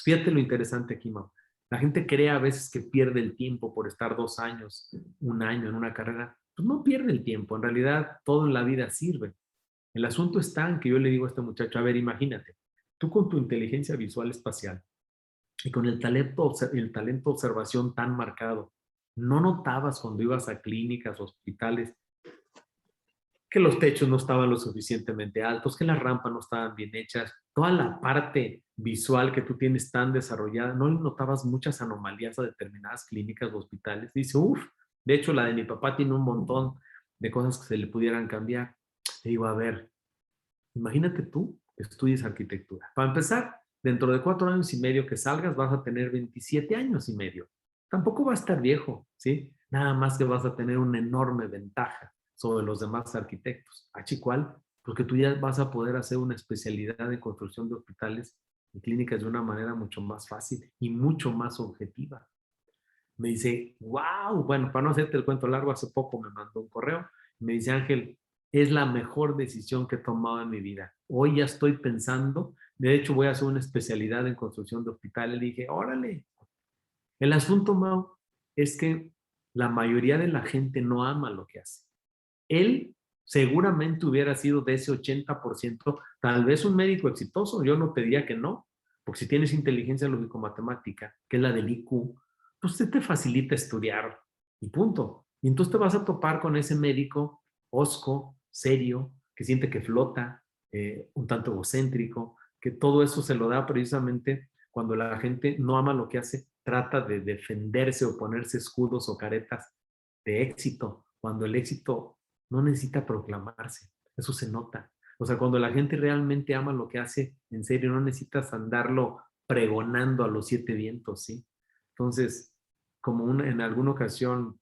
Fíjate lo interesante aquí, Mau. La gente cree a veces que pierde el tiempo por estar 2 años, 1 año en una carrera. Pues no pierde el tiempo. En realidad, todo en la vida sirve. El asunto está en que yo le digo a este muchacho, a ver, imagínate, tú con tu inteligencia visual espacial y con el talento de observación tan marcado, ¿no notabas cuando ibas a clínicas, hospitales, que los techos no estaban lo suficientemente altos, que las rampas no estaban bien hechas, toda la parte visual que tú tienes tan desarrollada, no notabas muchas anomalías a determinadas clínicas o hospitales? Dice, uff, de hecho la de mi papá tiene un montón de cosas que se le pudieran cambiar. Le digo, a ver, imagínate tú que estudies arquitectura. Para empezar, dentro de 4 años y medio que salgas vas a tener 27 años y medio. Tampoco va a estar viejo, ¿sí? Nada más que vas a tener una enorme ventaja sobre los demás arquitectos. ¿Cuál? porque tú ya vas a poder hacer una especialidad en construcción de hospitales y clínicas de una manera mucho más fácil y mucho más objetiva. Me dice, wow, bueno, para no hacerte el cuento largo, hace poco me mandó un correo. Me dice, Ángel, es la mejor decisión que he tomado en mi vida. Hoy ya estoy pensando, de hecho voy a hacer una especialidad en construcción de hospitales. Le dije, órale. El asunto, Mau, es que la mayoría de la gente no ama lo que hace. Él seguramente hubiera sido de ese 80%, tal vez un médico exitoso, yo no te diría que no, porque si tienes inteligencia lógico-matemática, que es la del IQ, pues te facilita estudiar y punto. Y entonces te vas a topar con ese médico hosco, serio, que siente que flota, un tanto egocéntrico, que todo eso se lo da precisamente cuando la gente no ama lo que hace, trata de defenderse o ponerse escudos o caretas de éxito, cuando el éxito no necesita proclamarse, eso se nota. O sea, cuando la gente realmente ama lo que hace, en serio, no necesitas andarlo pregonando a los siete vientos, ¿sí? Entonces, como en alguna ocasión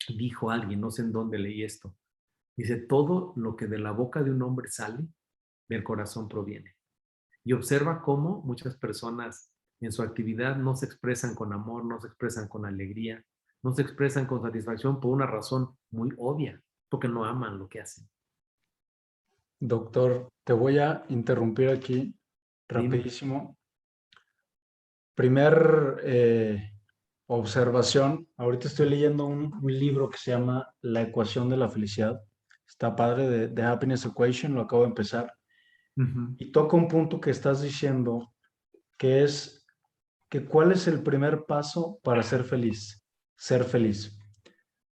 dijo alguien, no sé en dónde leí esto, dice, todo lo que de la boca de un hombre sale, del corazón proviene. Y observa cómo muchas personas en su actividad no se expresan con amor, no se expresan con alegría, no se expresan con satisfacción por una razón muy obvia, porque no aman lo que hacen. Doctor, te voy a interrumpir aquí Dime. rapidísimo. Primer observación, ahorita estoy leyendo un libro que se llama La ecuación de la felicidad. Está padre, de The Happiness Equation, lo acabo de empezar. Ujú. Y toca un punto que estás diciendo, que es que cuál es el primer paso para ser feliz. Ser feliz.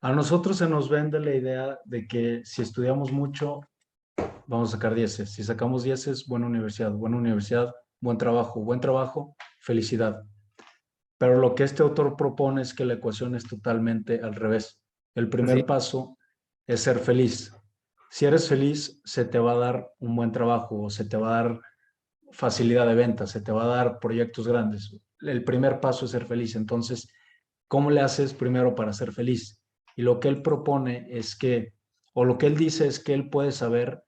A nosotros se nos vende la idea de que si estudiamos mucho, vamos a sacar dieces. Si sacamos dieces, buena universidad, buen trabajo, felicidad. Pero lo que este autor propone es que la ecuación es totalmente al revés. El Así. primer paso es ser feliz. Si eres feliz, se te va a dar un buen trabajo o se te va a dar facilidad de venta, se te va a dar proyectos grandes. El primer paso es ser feliz. Entonces, ¿cómo le haces primero para ser feliz? Y lo que él propone es que, o lo que él dice es que él puede saber,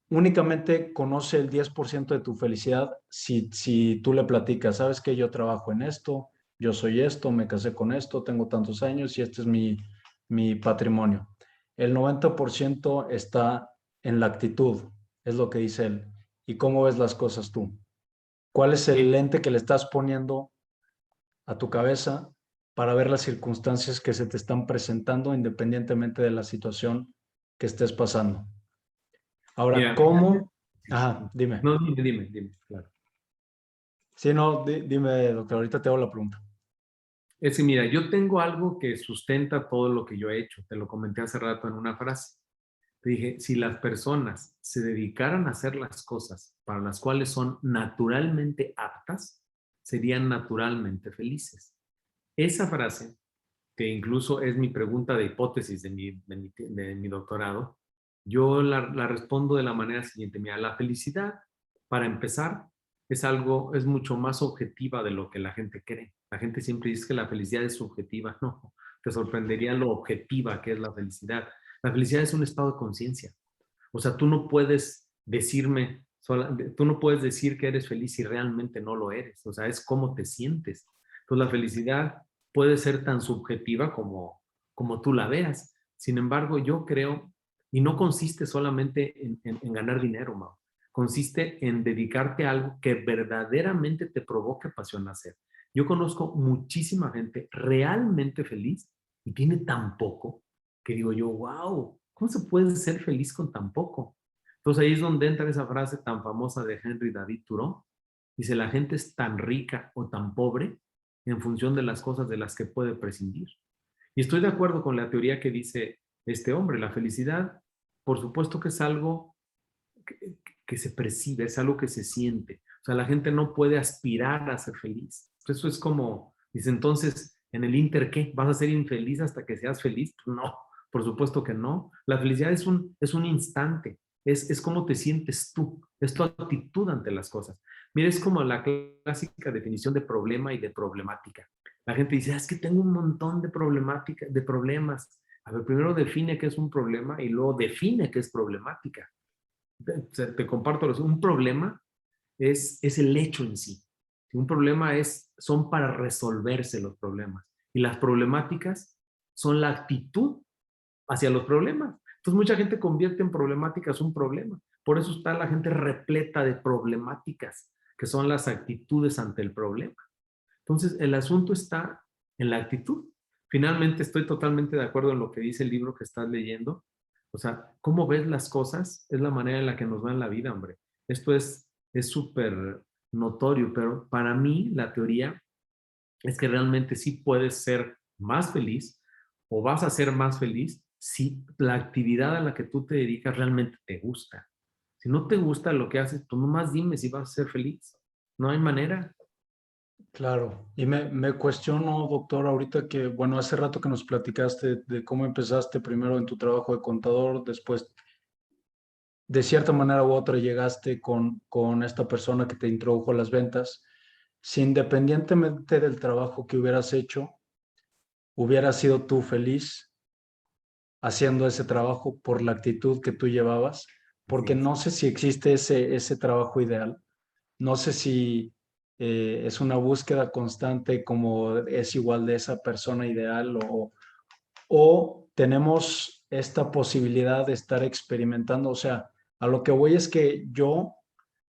únicamente conoce el 10% de tu felicidad si tú le platicas, sabes que yo trabajo en esto, yo soy esto, me casé con esto, tengo tantos años y este es mi patrimonio. El 90% está en la actitud, es lo que dice él. ¿Y cómo ves las cosas tú? ¿Cuál es el lente que le estás poniendo a tu cabeza para ver las circunstancias que se te están presentando independientemente de la situación que estés pasando? Ahora, Mira, ¿cómo? Ajá, dime. no, dime, claro. Sí, no, dime, doctor, ahorita te hago la pregunta. Es que mira, yo tengo algo que sustenta todo lo que yo he hecho. Te lo comenté hace rato en una frase. Te dije, si las personas se dedicaran a hacer las cosas para las cuales son naturalmente aptas, serían naturalmente felices. Esa frase, que incluso es mi pregunta de hipótesis de mi doctorado, yo la respondo de la manera siguiente. Mira, la felicidad, para empezar, es mucho más objetiva de lo que la gente cree. La gente siempre dice que la felicidad es subjetiva. No, te sorprendería lo objetiva que es la felicidad. La felicidad es un estado de conciencia. O sea, tú no puedes decirme, tú no puedes decir que eres feliz si realmente no lo eres. O sea, es cómo te sientes. Entonces, la felicidad puede ser tan subjetiva como tú la veas. Sin embargo, yo creo, y no consiste solamente en ganar dinero, Mau. Consiste en dedicarte a algo que verdaderamente te provoque pasión hacer. Yo conozco muchísima gente realmente feliz y tiene tan poco que digo yo, wow, ¿cómo se puede ser feliz con tan poco? Entonces ahí es donde entra esa frase tan famosa de Henry David Thoreau. Dice, la gente es tan rica o tan pobre en función de las cosas de las que puede prescindir. Y estoy de acuerdo con la teoría que dice este hombre, la felicidad, por supuesto que es algo que se percibe, es algo que se siente. O sea, la gente no puede aspirar a ser feliz. Eso es como, dice, entonces, en el Inter, ¿qué? ¿Vas a ser infeliz hasta que seas feliz? No, por supuesto que no. La felicidad es un instante, es cómo te sientes tú, es tu actitud ante las cosas. Mira, es como la clásica definición de problema y de problemática. La gente dice, es que tengo un montón de problemática, de problemas. A ver, primero define qué es un problema y luego define qué es problemática. Te comparto, un problema es el hecho en sí. Un problema son para resolverse los problemas. Y las problemáticas son la actitud hacia los problemas. Entonces mucha gente convierte en problemáticas un problema. Por eso está la gente repleta de problemáticas, que son las actitudes ante el problema. Entonces el asunto está en la actitud. Finalmente estoy totalmente de acuerdo en lo que dice el libro que estás leyendo. O sea, cómo ves las cosas es la manera en la que nos va en la vida, hombre. Esto es súper notorio, pero para mí la teoría es que realmente sí puedes ser más feliz o vas a ser más feliz si la actividad a la que tú te dedicas realmente te gusta. Si no te gusta lo que haces, tú nomás dime si vas a ser feliz. No hay manera. Claro, y me cuestiono, doctor, ahorita que, bueno, hace rato que nos platicaste de cómo empezaste primero en tu trabajo de contador, después de cierta manera u otra llegaste con esta persona que te introdujo a las ventas. Si independientemente del trabajo que hubieras hecho, hubieras sido tú feliz haciendo ese trabajo por la actitud que tú llevabas, Así porque es. no sé si existe ese trabajo ideal. No sé si es una búsqueda constante como es igual de esa persona ideal o tenemos esta posibilidad de estar experimentando. O sea, a lo que voy es que yo,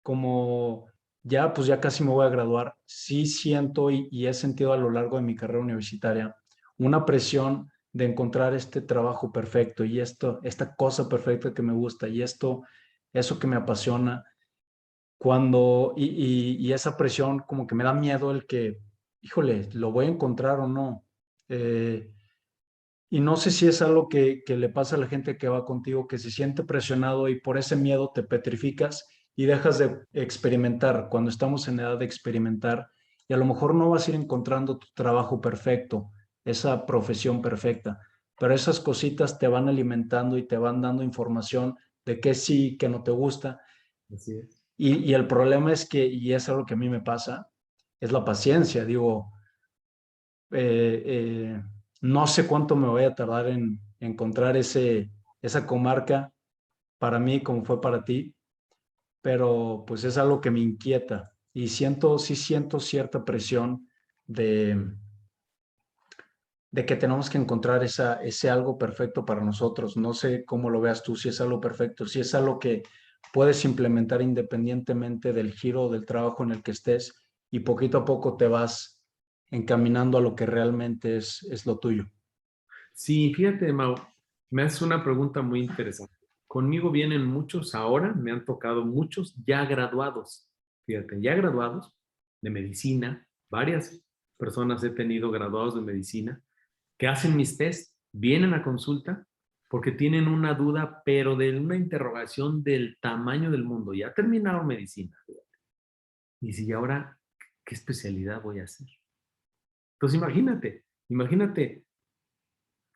como ya, pues ya casi me voy a graduar, sí siento y he sentido a lo largo de mi carrera universitaria una presión de encontrar este trabajo perfecto y esta cosa perfecta que me gusta y eso que me apasiona y esa presión como que me da miedo el que, híjole, lo voy a encontrar o no. Eh, y no sé si es algo que le pasa a la gente que va contigo, que se siente presionado y por ese miedo te petrificas y dejas de experimentar cuando estamos en edad de experimentar y a lo mejor no vas a ir encontrando tu trabajo perfecto, esa profesión perfecta, pero esas cositas te van alimentando y te van dando información de qué sí, qué no te gusta. Así es. Y el problema es que, y es algo que a mí me pasa, es la paciencia. Digo, eh, eh, no sé cuánto me voy a tardar en encontrar esa comarca para mí como fue para ti, pero pues es algo que me inquieta y sí siento cierta presión de, de que tenemos que encontrar ese algo perfecto para nosotros. No sé cómo lo veas tú, si es algo perfecto, si es algo que puedes implementar independientemente del giro del trabajo en el que estés y poquito a poco te vas encaminando a lo que realmente es lo tuyo. Sí, fíjate, Mau, me haces una pregunta muy interesante. Conmigo vienen muchos ahora, me han tocado muchos ya graduados, fíjate, ya graduados de medicina, varias personas he tenido graduados de medicina que hacen mis test, vienen a consulta porque tienen una duda, pero de una interrogación del tamaño del mundo. Ya terminaron medicina, fíjate. Y si ahora, ¿qué especialidad voy a hacer? Entonces imagínate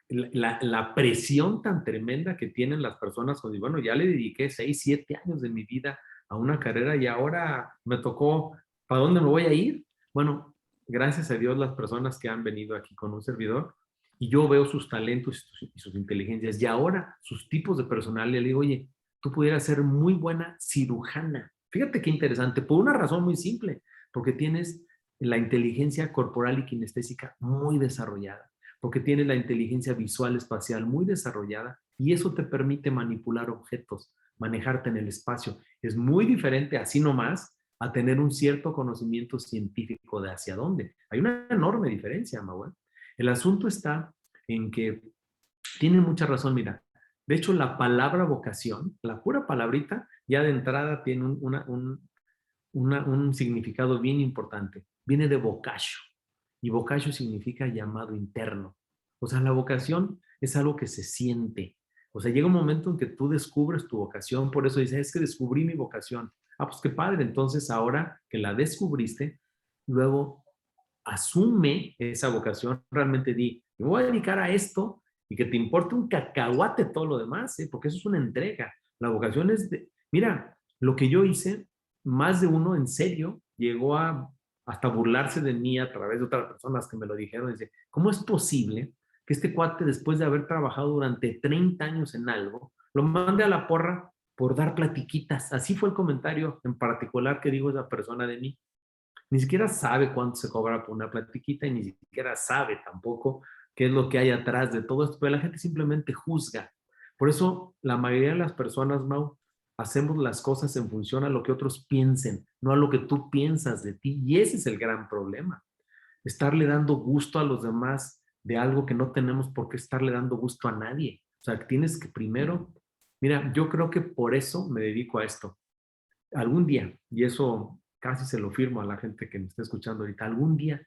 la presión tan tremenda que tienen las personas cuando, bueno, ya le dediqué 6, 7 años de mi vida a una carrera y ahora me tocó, ¿para dónde me voy a ir? Bueno, gracias a Dios las personas que han venido aquí con un servidor y yo veo sus talentos y sus inteligencias y ahora sus tipos de personalidad, le digo, oye, tú pudieras ser muy buena cirujana. Fíjate qué interesante, por una razón muy simple, porque tienes la inteligencia corporal y kinestésica muy desarrollada porque tienes la inteligencia visual espacial muy desarrollada y eso te permite manipular objetos, manejarte en el espacio. Es muy diferente así nomás a tener un cierto conocimiento científico de hacia dónde. Hay una enorme diferencia, Manuel. El asunto está en que tiene mucha razón, mira. De hecho, la palabra vocación, la pura palabrita, ya de entrada tiene un significado bien importante. Viene de vocatio y vocatio significa llamado interno. O sea, la vocación es algo que se siente. O sea, llega un momento en que tú descubres tu vocación, por eso dices, es que descubrí mi vocación. Ah, pues qué padre. Entonces, ahora que la descubriste, luego asume esa vocación, realmente di, me voy a dedicar a esto y que te importe un cacahuate todo lo demás, ¿eh? Porque eso es una entrega. La vocación es de, mira, lo que yo hice, más de uno en serio llegó a hasta burlarse de mí a través de otras personas que me lo dijeron. Dice, ¿cómo es posible que este cuate, después de haber trabajado durante 30 años en algo, lo mande a la porra por dar platiquitas. Así fue el comentario en particular que dijo esa persona de mí. Ni siquiera sabe cuánto se cobra por una platiquita y ni siquiera sabe tampoco qué es lo que hay atrás de todo esto, pero la gente simplemente juzga. Por eso la mayoría de las personas, Mau, hacemos las cosas en función a lo que otros piensen, no a lo que tú piensas de ti. Y ese es el gran problema. Estarle dando gusto a los demás de algo que no tenemos por qué estarle dando gusto a nadie. O sea, tienes que primero, mira, yo creo que por eso me dedico a esto. Algún día, y eso casi se lo firmo a la gente que me está escuchando ahorita, algún día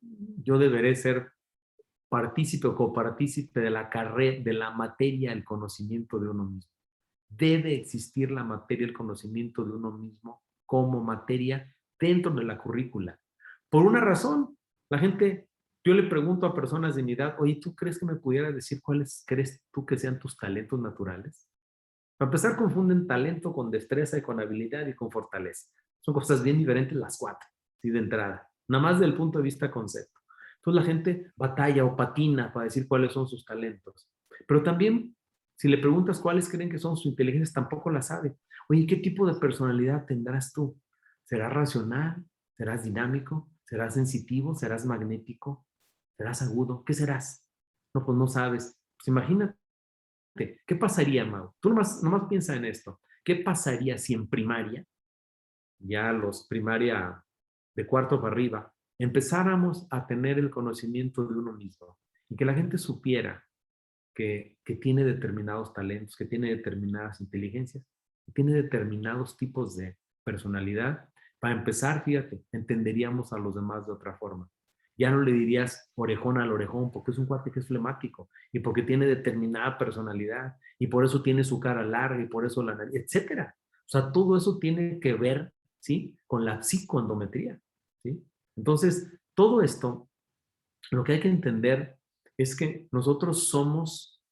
yo deberé ser partícipe o copartícipe de la carrera, de la materia, el conocimiento de uno mismo. Debe existir la materia, el conocimiento de uno mismo como materia dentro de la currícula. Por una razón, la gente, yo le pregunto a personas de mi edad, oye, ¿tú crees que me pudieras decir cuáles crees tú que sean tus talentos naturales? Para empezar, confunden talento con destreza y con habilidad y con fortaleza. Son cosas bien diferentes las cuatro, ¿sí? De entrada. Nada más desde el punto de vista concepto. Entonces la gente batalla o patina para decir cuáles son sus talentos. Pero también, si le preguntas cuáles creen que son sus inteligencias, tampoco la sabe. Oye, ¿qué tipo de personalidad tendrás tú? ¿Serás racional? ¿Serás dinámico? ¿Serás sensitivo? ¿Serás magnético? ¿Serás agudo? ¿Qué serás? No, pues no sabes. Pues imagínate. ¿Qué pasaría, Mau? Tú nomás piensa en esto. ¿Qué pasaría si en primaria, ya los primaria de cuarto para arriba, empezáramos a tener el conocimiento de uno mismo y que la gente supiera que tiene determinados talentos, que tiene determinadas inteligencias, que tiene determinados tipos de personalidad? Para empezar, fíjate, entenderíamos a los demás de otra forma. Ya no le dirías orejón al orejón porque es un cuate que es flemático y porque tiene determinada personalidad y por eso tiene su cara larga y por eso la nariz, etcétera. O sea, todo eso tiene que ver, ¿sí? Con la psicoendometría, ¿sí? Entonces, todo esto, lo que hay que entender es que nosotros somos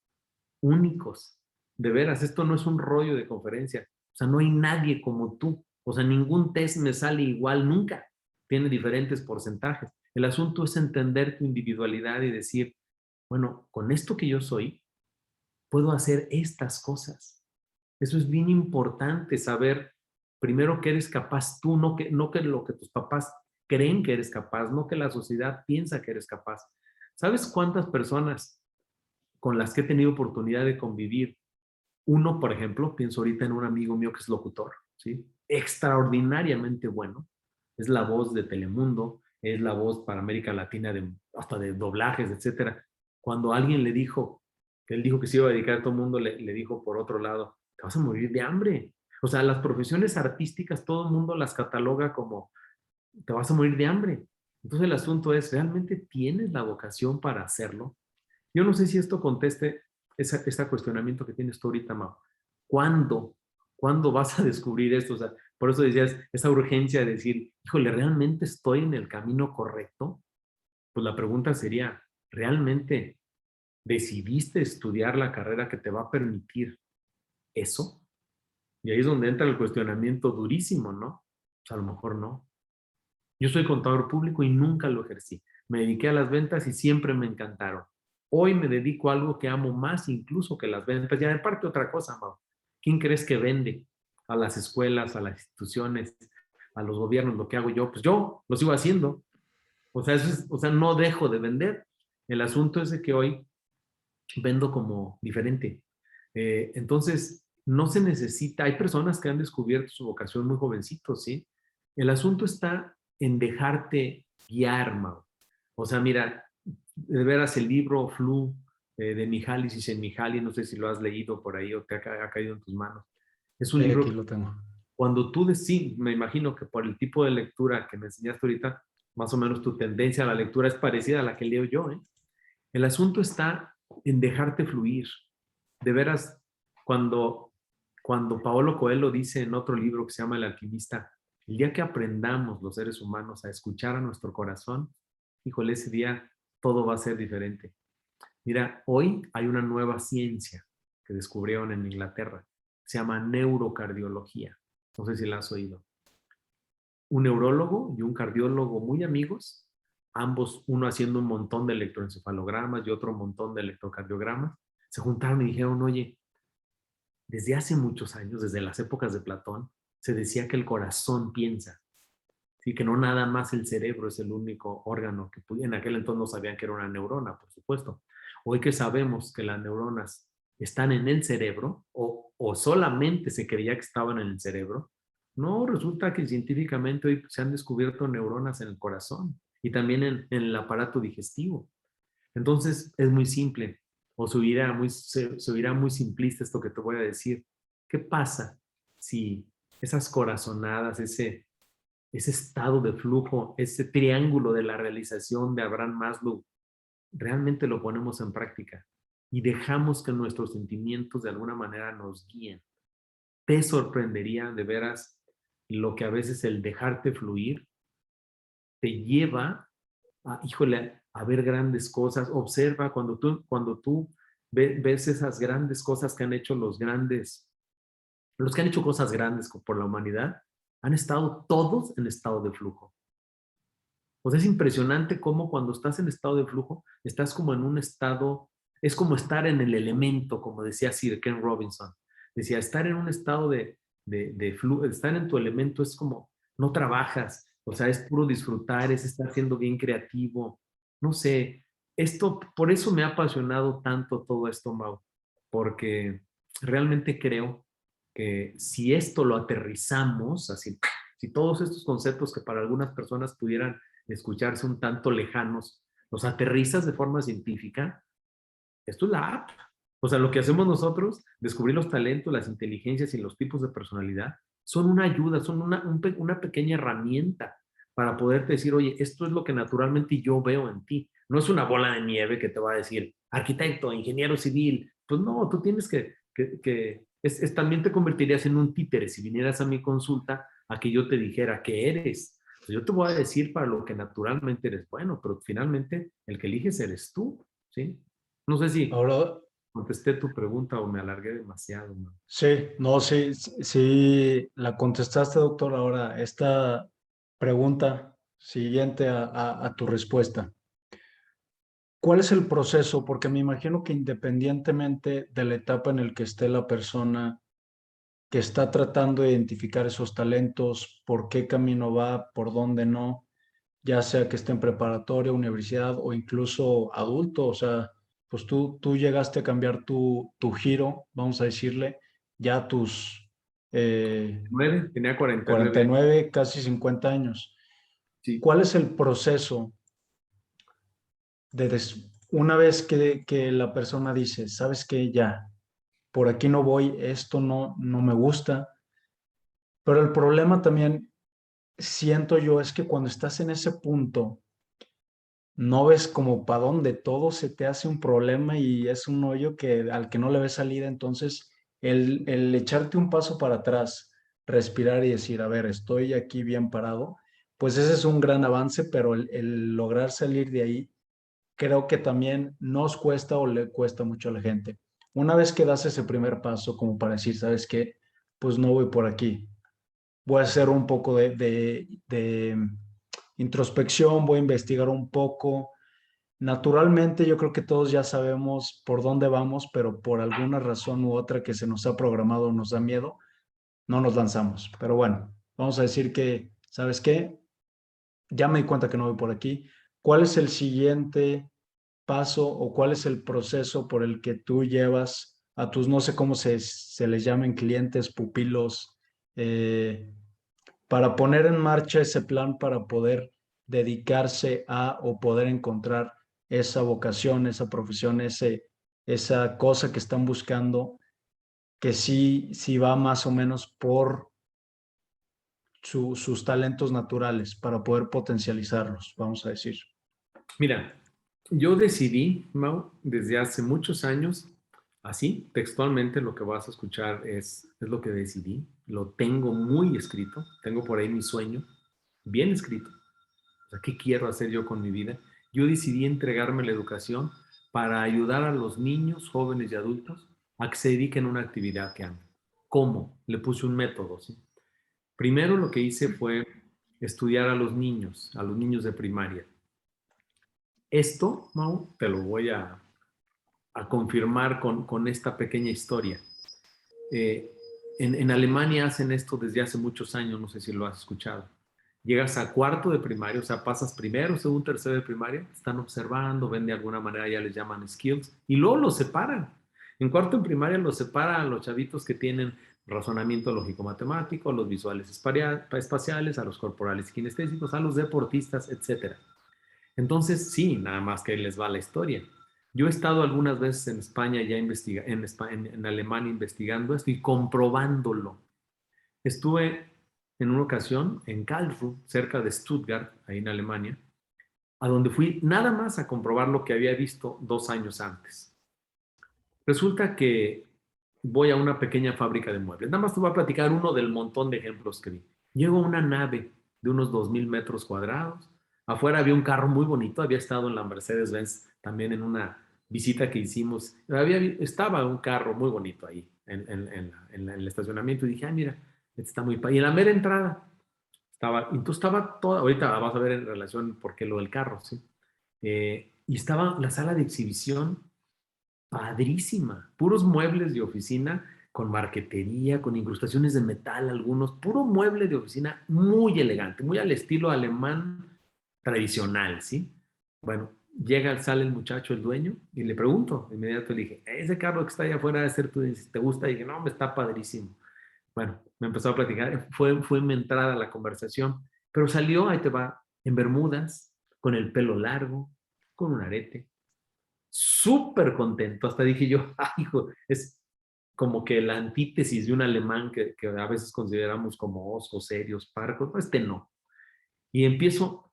únicos. De veras, esto no es un rollo de conferencia. O sea, no hay nadie como tú. O sea, ningún test me sale igual nunca. Tiene diferentes porcentajes. El asunto es entender tu individualidad y decir, bueno, con esto que yo soy, puedo hacer estas cosas. Eso es bien importante, saber primero que eres capaz tú, no que lo que tus papás creen que eres capaz, no que la sociedad piensa que eres capaz. ¿Sabes cuántas personas con las que he tenido oportunidad de convivir? Uno, por ejemplo, pienso ahorita en un amigo mío que es locutor, ¿sí? Extraordinariamente bueno. Es la voz de Telemundo, es la voz para América Latina hasta de doblajes, etcétera. Cuando alguien le dijo, que él dijo que se iba a dedicar a todo el mundo, le dijo por otro lado, te vas a morir de hambre. O sea, las profesiones artísticas, todo el mundo las cataloga como, te vas a morir de hambre. Entonces el asunto es, ¿realmente tienes la vocación para hacerlo? Yo no sé si esto conteste ese cuestionamiento que tienes tú ahorita, Mau. ¿Cuándo? ¿Cuándo vas a descubrir esto? O sea, por eso decías, esa urgencia de decir, híjole, ¿realmente estoy en el camino correcto? Pues la pregunta sería, ¿realmente decidiste estudiar la carrera que te va a permitir eso? Y ahí es donde entra el cuestionamiento durísimo, ¿no? Pues a lo mejor no. Yo soy contador público y nunca lo ejercí. Me dediqué a las ventas y siempre me encantaron. Hoy me dedico a algo que amo más incluso que las ventas. Y aparte otra cosa, Mau. ¿Quién crees que vende a las escuelas, a las instituciones, a los gobiernos lo que hago yo? Pues yo lo sigo haciendo. O sea, no dejo de vender. El asunto es de que hoy vendo como diferente. Entonces, no se necesita, hay personas que han descubierto su vocación muy jovencitos, ¿sí? El asunto está en dejarte guiar, Mau. O sea, mira, de veras el libro Flu de Mihaly Csikszentmihalyi, no sé si lo has leído por ahí o te ha caído en tus manos. Es un Sí, libro, aquí lo tengo. cuando tú sí, me imagino que por el tipo de lectura que me enseñaste ahorita, más o menos tu tendencia a la lectura es parecida a la que leo yo, ¿eh? El asunto está en dejarte fluir. De veras, cuando Paolo Coelho dice en otro libro que se llama El alquimista, el día que aprendamos los seres humanos a escuchar a nuestro corazón, híjole, ese día todo va a ser diferente. Mira, hoy hay una nueva ciencia que descubrieron en Inglaterra, se llama neurocardiología. No sé si la has oído. Un neurólogo y un cardiólogo muy amigos ambos, uno haciendo un montón de electroencefalogramas y otro montón de electrocardiogramas, se juntaron y dijeron, oye, desde hace muchos años, desde las épocas de Platón, se decía que el corazón piensa, ¿sí? Que no nada más el cerebro es el único órgano que en aquel entonces no sabían que era una neurona, por supuesto. Hoy que sabemos que las neuronas están en el cerebro o solamente se creía que estaban en el cerebro, no, resulta que científicamente hoy se han descubierto neuronas en el corazón y también en el aparato digestivo. Entonces es muy simple, o se oirá muy simplista esto que te voy a decir. ¿Qué pasa si esas corazonadas, ese estado de flujo, ese triángulo de la realización de Abraham Maslow, realmente lo ponemos en práctica y dejamos que nuestros sentimientos de alguna manera nos guíen? Te sorprendería de veras lo que a veces el dejarte fluir te lleva híjole, a ver grandes cosas. Observa cuando tú ves esas grandes cosas que han hecho los que han hecho cosas grandes por la humanidad, han estado todos en estado de flujo. O sea, es impresionante cómo cuando estás en estado de flujo, estás como en un estado, es como estar en el elemento, como decía Sir Ken Robinson. Decía, estar en un estado de flujo, estar en tu elemento es como, no trabajas, o sea, es puro disfrutar, es estar siendo bien creativo. No sé, por eso me ha apasionado tanto todo esto, Mau, porque realmente creo que si esto lo aterrizamos, así, si todos estos conceptos que para algunas personas pudieran escucharse un tanto lejanos, los aterrizas de forma científica, esto es la app. O sea, lo que hacemos nosotros, descubrir los talentos, las inteligencias y los tipos de personalidad, son una ayuda, son una pequeña herramienta para poderte decir, oye, esto es lo que naturalmente yo veo en ti. No es una bola de nieve que te va a decir, arquitecto, ingeniero civil. Pues no, tú tienes también te convertirías en un títere si vinieras a mi consulta a que yo te dijera qué eres. Pues yo te voy a decir para lo que naturalmente eres bueno, pero finalmente el que eliges eres tú, ¿sí? No sé si Ahora, contesté tu pregunta o me alargué demasiado, ¿no? sí, no, sí, sí, la contestaste, doctor. Ahora, esta pregunta siguiente a tu respuesta. ¿Cuál es el proceso? Porque me imagino que independientemente de la etapa en la que esté la persona que está tratando de identificar esos talentos, por qué camino va, por dónde no, ya sea que esté en preparatoria, universidad o incluso adulto, o sea, pues tú llegaste a cambiar tu giro, vamos a decirle, ya a tus Tenía 49 años. 49, casi 50 años. Sí. ¿Cuál es el proceso una vez que la persona dice, sabes que ya, por aquí no voy, esto no me gusta, pero el problema también siento yo es que cuando estás en ese punto, no ves como para dónde, todo se te hace un problema y es un hoyo al que no le ves salida. Entonces, el echarte un paso para atrás, respirar y decir, a ver, estoy aquí bien parado, pues ese es un gran avance, pero el lograr salir de ahí, creo que también nos cuesta o le cuesta mucho a la gente. Una vez que das ese primer paso, como para decir, ¿sabes qué? Pues no voy por aquí. Voy a hacer un poco de introspección, voy a investigar un poco. Naturalmente, yo creo que todos ya sabemos por dónde vamos, pero por alguna razón u otra que se nos ha programado, nos da miedo, no nos lanzamos. Pero bueno, vamos a decir que, ¿sabes qué? Ya me di cuenta que no voy por aquí. ¿Cuál es el siguiente paso o cuál es el proceso por el que tú llevas a tus, no sé cómo se les llamen, clientes, pupilos, para poner en marcha ese plan para poder dedicarse a o poder encontrar esa vocación, esa profesión, esa cosa que están buscando, que sí va más o menos por sus talentos naturales para poder potencializarlos, vamos a decir. Mira, yo decidí, Mau, desde hace muchos años, así, textualmente lo que vas a escuchar es lo que decidí. Lo tengo muy escrito, tengo por ahí mi sueño, bien escrito. O sea, ¿qué quiero hacer yo con mi vida? Yo decidí entregarme la educación para ayudar a los niños, jóvenes y adultos a que se dediquen a una actividad que aman. ¿Cómo? Le puse un método, ¿sí? Primero lo que hice fue estudiar a los niños de primaria. Esto, Mau, te lo voy a confirmar con esta pequeña historia. Eh, en Alemania hacen esto desde hace muchos años, no sé si lo has escuchado. Llegas a cuarto de primaria, o sea, pasas primero, segundo, tercero de primaria, están observando, ven de alguna manera, ya les llaman skills, y luego los separan. En cuarto de primaria los separan a los chavitos que tienen razonamiento lógico-matemático, a los visuales espaciales, a los corporales y kinestésicos, a los deportistas, etcétera. Entonces, sí, nada más que les va la historia. Yo he estado algunas veces en España ya en Alemania investigando esto y comprobándolo. Estuve en una ocasión en Karlsruhe, cerca de Stuttgart, ahí en Alemania, a donde fui nada más a comprobar lo que había visto 2 años antes. Resulta que voy a una pequeña fábrica de muebles. Nada más te voy a platicar uno del montón de ejemplos que vi. Llego a una nave de unos 2000 metros cuadrados. Afuera había un carro muy bonito. Había estado en la Mercedes-Benz también en una visita que hicimos. Estaba un carro muy bonito ahí en el estacionamiento. Y dije, ah, mira, este está muy... Y en la mera entrada entonces estaba toda... Ahorita vas a ver en relación por qué lo del carro, ¿sí? Y estaba la sala de exhibición padrísima, puros muebles de oficina con marquetería, con incrustaciones de metal, algunos, puro mueble de oficina muy elegante, muy al estilo alemán tradicional, ¿sí? Bueno, sale el muchacho, el dueño, y le pregunto, de inmediato le dije, ese carro que está allá afuera debe ser tu, ¿te gusta? Y dije, no, me está padrísimo. Bueno, me empezó a platicar, fue mi entrada a la conversación, pero salió, ahí te va, en bermudas, con el pelo largo, con un arete, súper contento. Hasta dije yo, ay, hijo, es como que la antítesis de un alemán que a veces consideramos como osos, serios, parcos. No, este no. Y empiezo,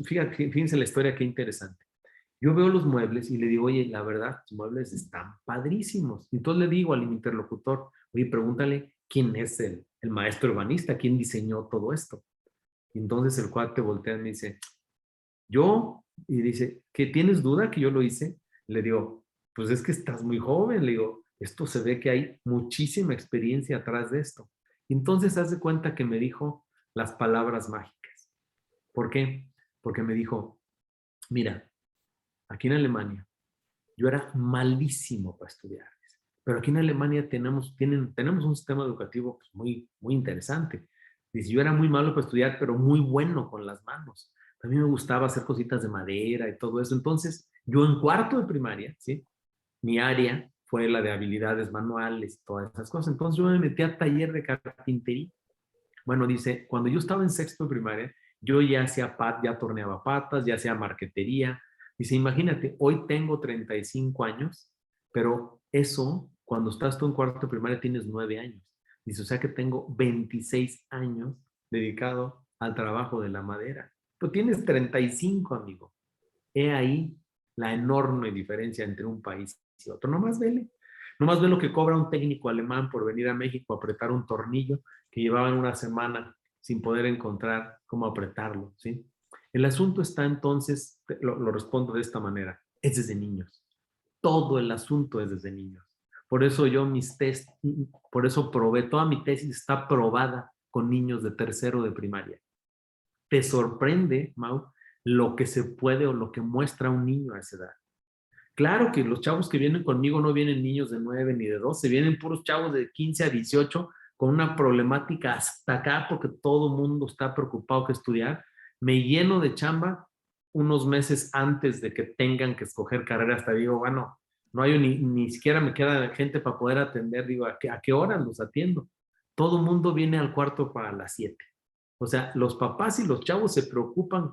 fíjense la historia, qué interesante. Yo veo los muebles y le digo, oye, la verdad, los muebles están padrísimos. Y entonces le digo al interlocutor, oye, pregúntale quién es el maestro urbanista, quién diseñó todo esto. Y entonces el cuate voltea y me dice, yo, y dice, ¿qué tienes duda que yo lo hice? Le digo, pues es que estás muy joven, le digo, esto se ve que hay muchísima experiencia atrás de esto. Y entonces haz de cuenta que me dijo las palabras mágicas. ¿Por qué? Porque me dijo, mira, aquí en Alemania yo era malísimo para estudiar, pero aquí en Alemania tenemos un sistema educativo pues, muy, muy interesante. Dice, yo era muy malo para estudiar, pero muy bueno con las manos. A mí me gustaba hacer cositas de madera y todo eso. Entonces, yo en cuarto de primaria, ¿sí? Mi área fue la de habilidades manuales y todas esas cosas. Entonces, yo me metí a taller de carpintería. Bueno, dice, cuando yo estaba en sexto de primaria, yo ya hacía ya torneaba patas, ya hacía marquetería. Dice, imagínate, hoy tengo 35 años, pero eso, cuando estás tú en cuarto de primaria, tienes 9 años. Dice, o sea que tengo 26 años dedicado al trabajo de la madera. Tú tienes 35, amigo. He ahí la enorme diferencia entre un país y otro. Nomás ve lo que cobra un técnico alemán por venir a México a apretar un tornillo que llevaban una semana sin poder encontrar cómo apretarlo, ¿sí? El asunto está entonces, lo respondo de esta manera, es desde niños. Todo el asunto es desde niños. Por eso por eso probé, toda mi tesis está probada con niños de tercero de primaria. Te sorprende, Mau, lo que se puede o lo que muestra un niño a esa edad. Claro que los chavos que vienen conmigo no vienen niños de 9 ni de 12, vienen puros chavos de 15 a 18 con una problemática hasta acá porque todo el mundo está preocupado que estudiar. Me lleno de chamba unos meses antes de que tengan que escoger carrera. Hasta digo, bueno, no hay ni siquiera me queda gente para poder atender. Digo, ¿a qué horas los atiendo? Todo el mundo viene al cuarto para las 7. O sea, los papás y los chavos se preocupan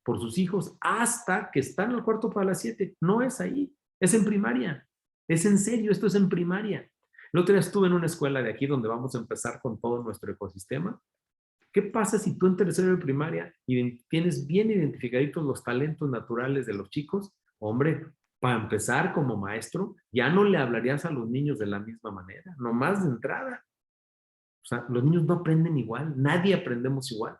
por sus hijos hasta que están al cuarto para las 7. No es ahí, es en primaria. Es en serio, esto es en primaria. El otro día estuve en una escuela de aquí donde vamos a empezar con todo nuestro ecosistema. ¿Qué pasa si tú en tercero de primaria tienes bien identificaditos los talentos naturales de los chicos? Hombre, para empezar como maestro, ya no le hablarías a los niños de la misma manera, nomás de entrada. O sea, los niños no aprenden igual, nadie aprendemos igual.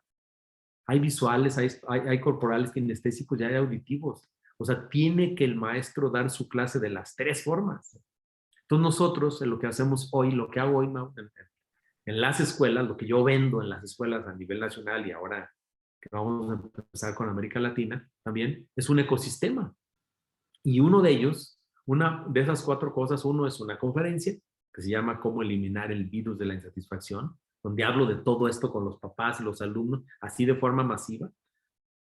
Hay visuales, hay corporales, kinestésicos y hay auditivos. O sea, tiene que el maestro dar su clase de las tres formas. Entonces nosotros, en lo que hacemos hoy, lo que hago hoy en las escuelas, lo que yo vendo en las escuelas a nivel nacional y ahora que vamos a empezar con América Latina también, es un ecosistema. Y uno de ellos, una de esas 4 cosas, uno es una conferencia que se llama Cómo eliminar el virus de la insatisfacción, donde hablo de todo esto con los papás y los alumnos, así de forma masiva.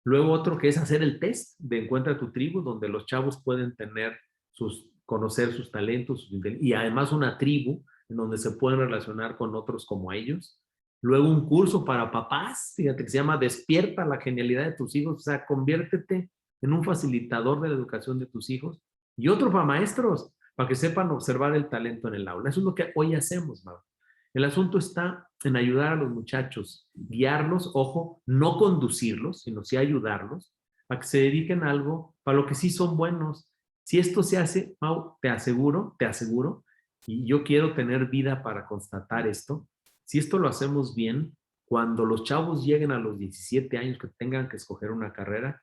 Luego otro que es hacer el test de Encuentra tu tribu, donde los chavos pueden conocer sus talentos y además una tribu en donde se pueden relacionar con otros como ellos. Luego un curso para papás, fíjate, que se llama Despierta la genialidad de tus hijos, o sea, conviértete en un facilitador de la educación de tus hijos. Y otro para maestros, para que sepan observar el talento en el aula. Eso es lo que hoy hacemos, Mau. El asunto está en ayudar a los muchachos, guiarlos, ojo, no conducirlos, sino sí ayudarlos a que se dediquen a algo para lo que sí son buenos. Si esto se hace, Mau, te aseguro, y yo quiero tener vida para constatar esto, si esto lo hacemos bien, cuando los chavos lleguen a los 17 años que tengan que escoger una carrera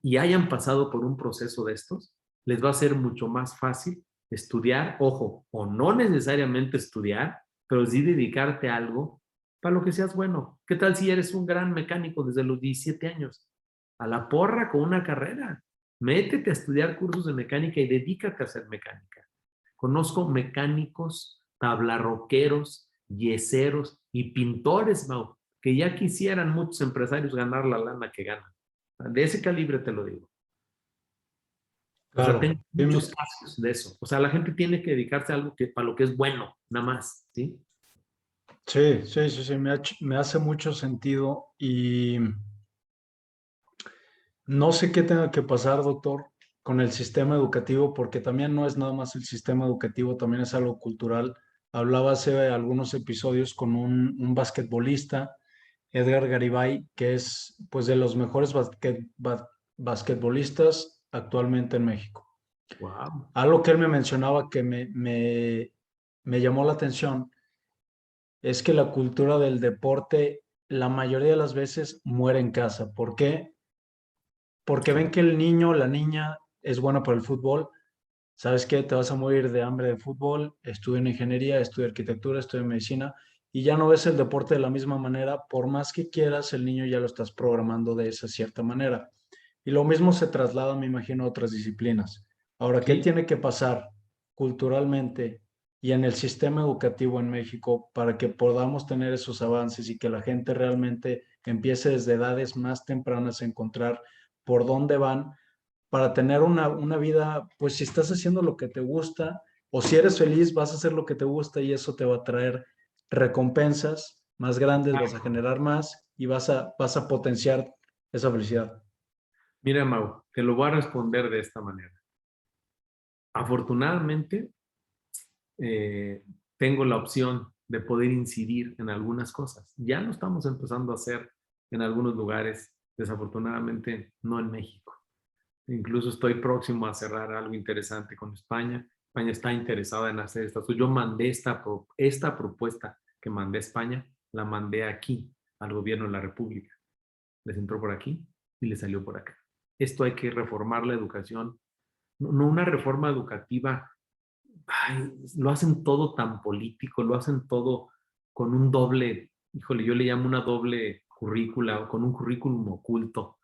y hayan pasado por un proceso de estos, les va a ser mucho más fácil estudiar, ojo, o no necesariamente estudiar, pero sí dedicarte a algo para lo que seas bueno. ¿Qué tal si eres un gran mecánico desde los 17 años? A la porra con una carrera. Métete a estudiar cursos de mecánica y dedícate a hacer mecánica. Conozco mecánicos, tablarroqueros, yeseros y pintores, Mau, que ya quisieran muchos empresarios ganar la lana que ganan. De ese calibre te lo digo. O sea, Claro. tengo muchos casos de eso. O sea, la gente tiene que dedicarse a algo para lo que es bueno, nada más, ¿sí? Sí, sí, sí, sí, me hace mucho sentido y no sé qué tenga que pasar, doctor, con el sistema educativo, porque también no es nada más el sistema educativo, también es algo cultural. Hablaba hace algunos episodios con un basquetbolista, Edgar Garibay, que es pues de los mejores basquetbolistas actualmente en México. Wow. Algo que él me mencionaba que me llamó la atención es que la cultura del deporte la mayoría de las veces muere en casa. ¿Por qué? Porque ven que el niño o la niña es bueno para el fútbol. ¿Sabes qué? Te vas a morir de hambre de fútbol, estudia en ingeniería, estudia arquitectura, estudia medicina y ya no ves el deporte de la misma manera. Por más que quieras, el niño ya lo estás programando de esa cierta manera. Y lo mismo se traslada, me imagino, a otras disciplinas. Ahora, ¿qué Sí, tiene que pasar culturalmente y en el sistema educativo en México para que podamos tener esos avances y que la gente realmente empiece desde edades más tempranas a encontrar por dónde van para tener una vida, pues si estás haciendo lo que te gusta o si eres feliz, vas a hacer lo que te gusta y eso te va a traer recompensas más grandes, vas a exacto. generar más y vas a potenciar esa felicidad. Mira, Mau, te lo voy a responder de esta manera. Afortunadamente, eh, tengo la opción de poder incidir en algunas cosas. Ya lo estamos empezando a hacer en algunos lugares, desafortunadamente no en México. Incluso estoy próximo a cerrar algo interesante con España. España está interesada en hacer esto. Yo mandé esta propuesta que mandé a España, la mandé aquí al gobierno de la República. Les entró por aquí y les salió por acá. Esto hay que reformar la educación. No una reforma educativa, ay, lo hacen todo tan político, lo hacen todo con un doble, híjole, yo le llamo una doble currícula o con un currículum oculto,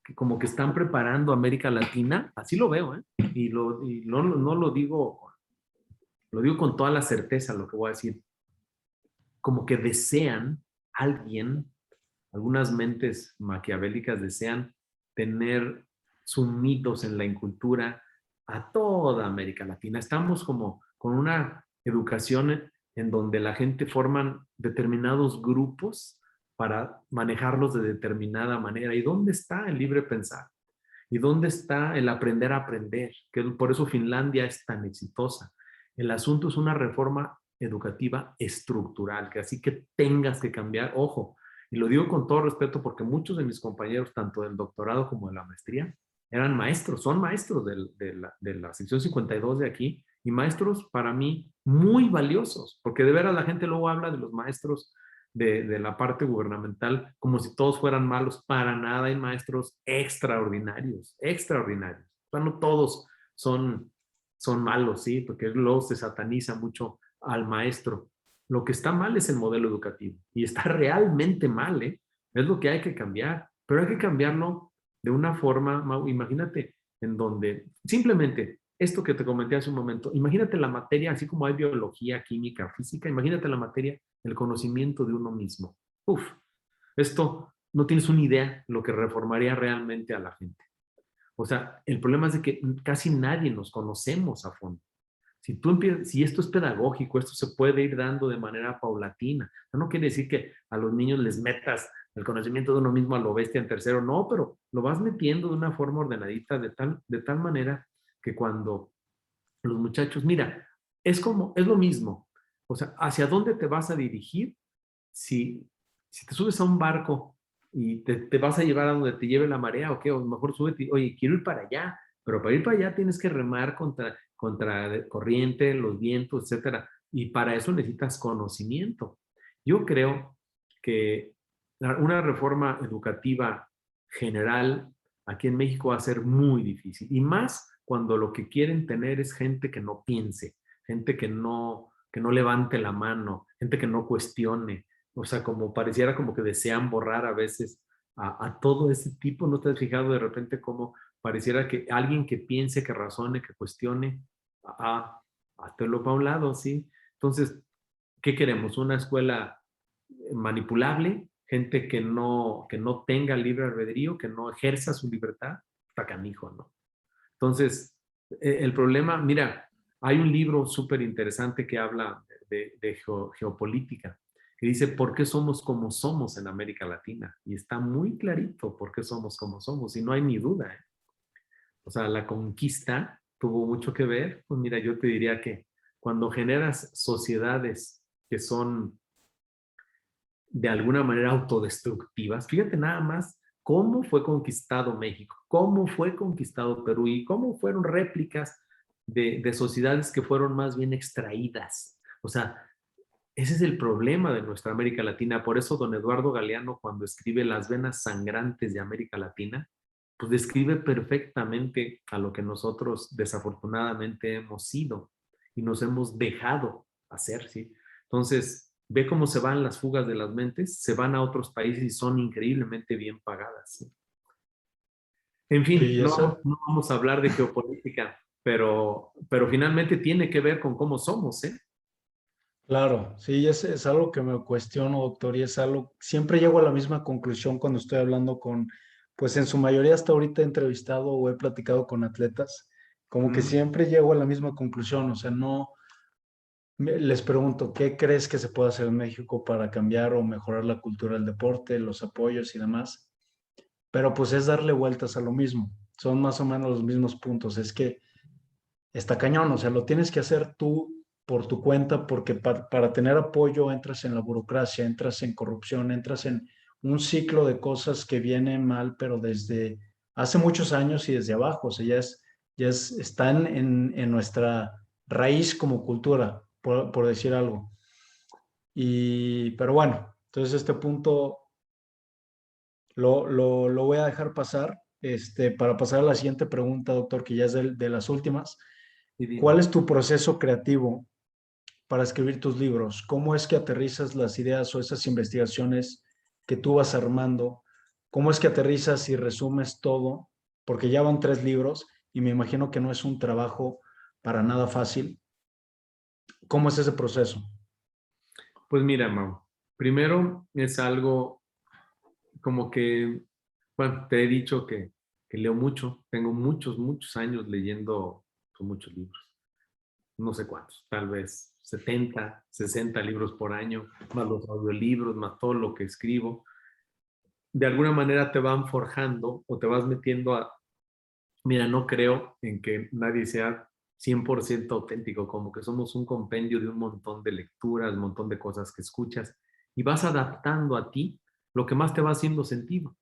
que como que están preparando a América Latina, así lo veo, ¿eh? Y no lo digo con toda la certeza lo que voy a decir, como que desean alguien, algunas mentes maquiavélicas desean tener sumidos en la incultura a toda América Latina. Estamos como con una educación en donde la gente forman determinados grupos para manejarlos de determinada manera. ¿Y dónde está el libre pensar? ¿Y dónde está el aprender a aprender? Que por eso Finlandia es tan exitosa. El asunto es una reforma educativa estructural, que así que tengas que cambiar, ojo, y lo digo con todo respeto porque muchos de mis compañeros, tanto del doctorado como de la maestría, eran maestros, son maestros de la sección 52 de aquí, y maestros para mí muy valiosos, porque de veras la gente luego habla de los maestros de la parte gubernamental como si todos fueran malos. Para nada, hay maestros extraordinarios, extraordinarios. O sea, no todos son malos, ¿sí? Porque luego se sataniza mucho al maestro. Lo que está mal es el modelo educativo y está realmente mal, ¿eh? Es lo que hay que cambiar. Pero hay que cambiarlo de una forma, Mau, imagínate, en donde simplemente esto que te comenté hace un momento, imagínate la materia, así como hay biología, química, física, imagínate la materia, el conocimiento de uno mismo. Uf, esto no tienes una idea lo que reformaría realmente a la gente. O sea, el problema es de que casi nadie nos conocemos a fondo. Si esto es pedagógico, esto se puede ir dando de manera paulatina. No quiere decir que a los niños les metas el conocimiento de uno mismo a lo bestia en tercero, no, pero lo vas metiendo de una forma ordenadita, de tal manera que cuando los muchachos, mira, es lo mismo. O sea, ¿hacia dónde te vas a dirigir si te subes a un barco y te vas a llevar a donde te lleve la marea? O qué, o mejor súbete, oye, quiero ir para allá, pero para ir para allá tienes que remar contra corriente, los vientos, etcétera. Y para eso necesitas conocimiento. Yo creo que una reforma educativa general aquí en México va a ser muy difícil. Y más cuando lo que quieren tener es gente que no piense, gente que no levante la mano, gente que no cuestione. O sea, como pareciera como que desean borrar a veces a todo ese tipo. ¿No te has fijado de repente cómo pareciera que alguien que piense, que razone, que cuestione, hazlo para un lado, ¿sí? Entonces, ¿qué queremos? ¿Una escuela manipulable? ¿Gente que no tenga libre albedrío, que no ejerza su libertad? Está canijo, ¿no? Entonces, el problema, mira, hay un libro súper interesante que habla de geopolítica, que dice por qué somos como somos en América Latina. Y está muy clarito por qué somos como somos, y no hay ni duda, ¿eh? O sea, la conquista tuvo mucho que ver. Pues mira, yo te diría que cuando generas sociedades que son de alguna manera autodestructivas, fíjate nada más cómo fue conquistado México, cómo fue conquistado Perú y cómo fueron réplicas de sociedades que fueron más bien extraídas. O sea, ese es el problema de nuestra América Latina. Por eso don Eduardo Galeano, cuando escribe Las venas sangrantes de América Latina, pues describe perfectamente a lo que nosotros desafortunadamente hemos sido y nos hemos dejado hacer, ¿sí? Entonces, ve cómo se van las fugas de las mentes, se van a otros países y son increíblemente bien pagadas, ¿sí? En fin, Sí, no vamos a hablar de geopolítica, pero finalmente tiene que ver con cómo somos, ¿eh? claro, sí, es algo que me cuestiono, doctor, y es algo, siempre llego a la misma conclusión cuando estoy hablando con, pues en su mayoría hasta ahorita he entrevistado o he platicado con atletas, como que Mm. siempre llego a la misma conclusión, o sea, no, les pregunto, ¿qué crees que se puede hacer en México para cambiar o mejorar la cultura del deporte, los apoyos y demás? Pero pues es darle vueltas a lo mismo, son más o menos los mismos puntos, es que está cañón, o sea, lo tienes que hacer tú por tu cuenta porque para tener apoyo entras en la burocracia, entras en corrupción, entras en un ciclo de cosas que vienen mal, pero desde hace muchos años y desde abajo, o sea, están en nuestra raíz como cultura, por decir algo. Pero bueno, entonces este punto lo voy a dejar pasar, para pasar a la siguiente pregunta, doctor, que ya es de las últimas. Y ¿Cuál dime. es tu proceso creativo para escribir tus libros? ¿Cómo es que aterrizas las ideas o esas investigaciones que tú vas armando? ¿Cómo es que aterrizas y resumes todo? Porque ya van 3 libros y me imagino que no es un trabajo para nada fácil. ¿Cómo es ese proceso? Pues mira, Mau, primero es algo como que, bueno, te he dicho que leo mucho, tengo muchos, muchos años leyendo pues, muchos libros, no sé cuántos, tal vez 70, 60 libros por año, más los audiolibros, más todo lo que escribo. De alguna manera te van forjando o te vas metiendo mira, no creo en que nadie sea 100% auténtico, como que somos un compendio de un montón de lecturas, un montón de cosas que escuchas y vas adaptando a ti lo que más te va haciendo sentido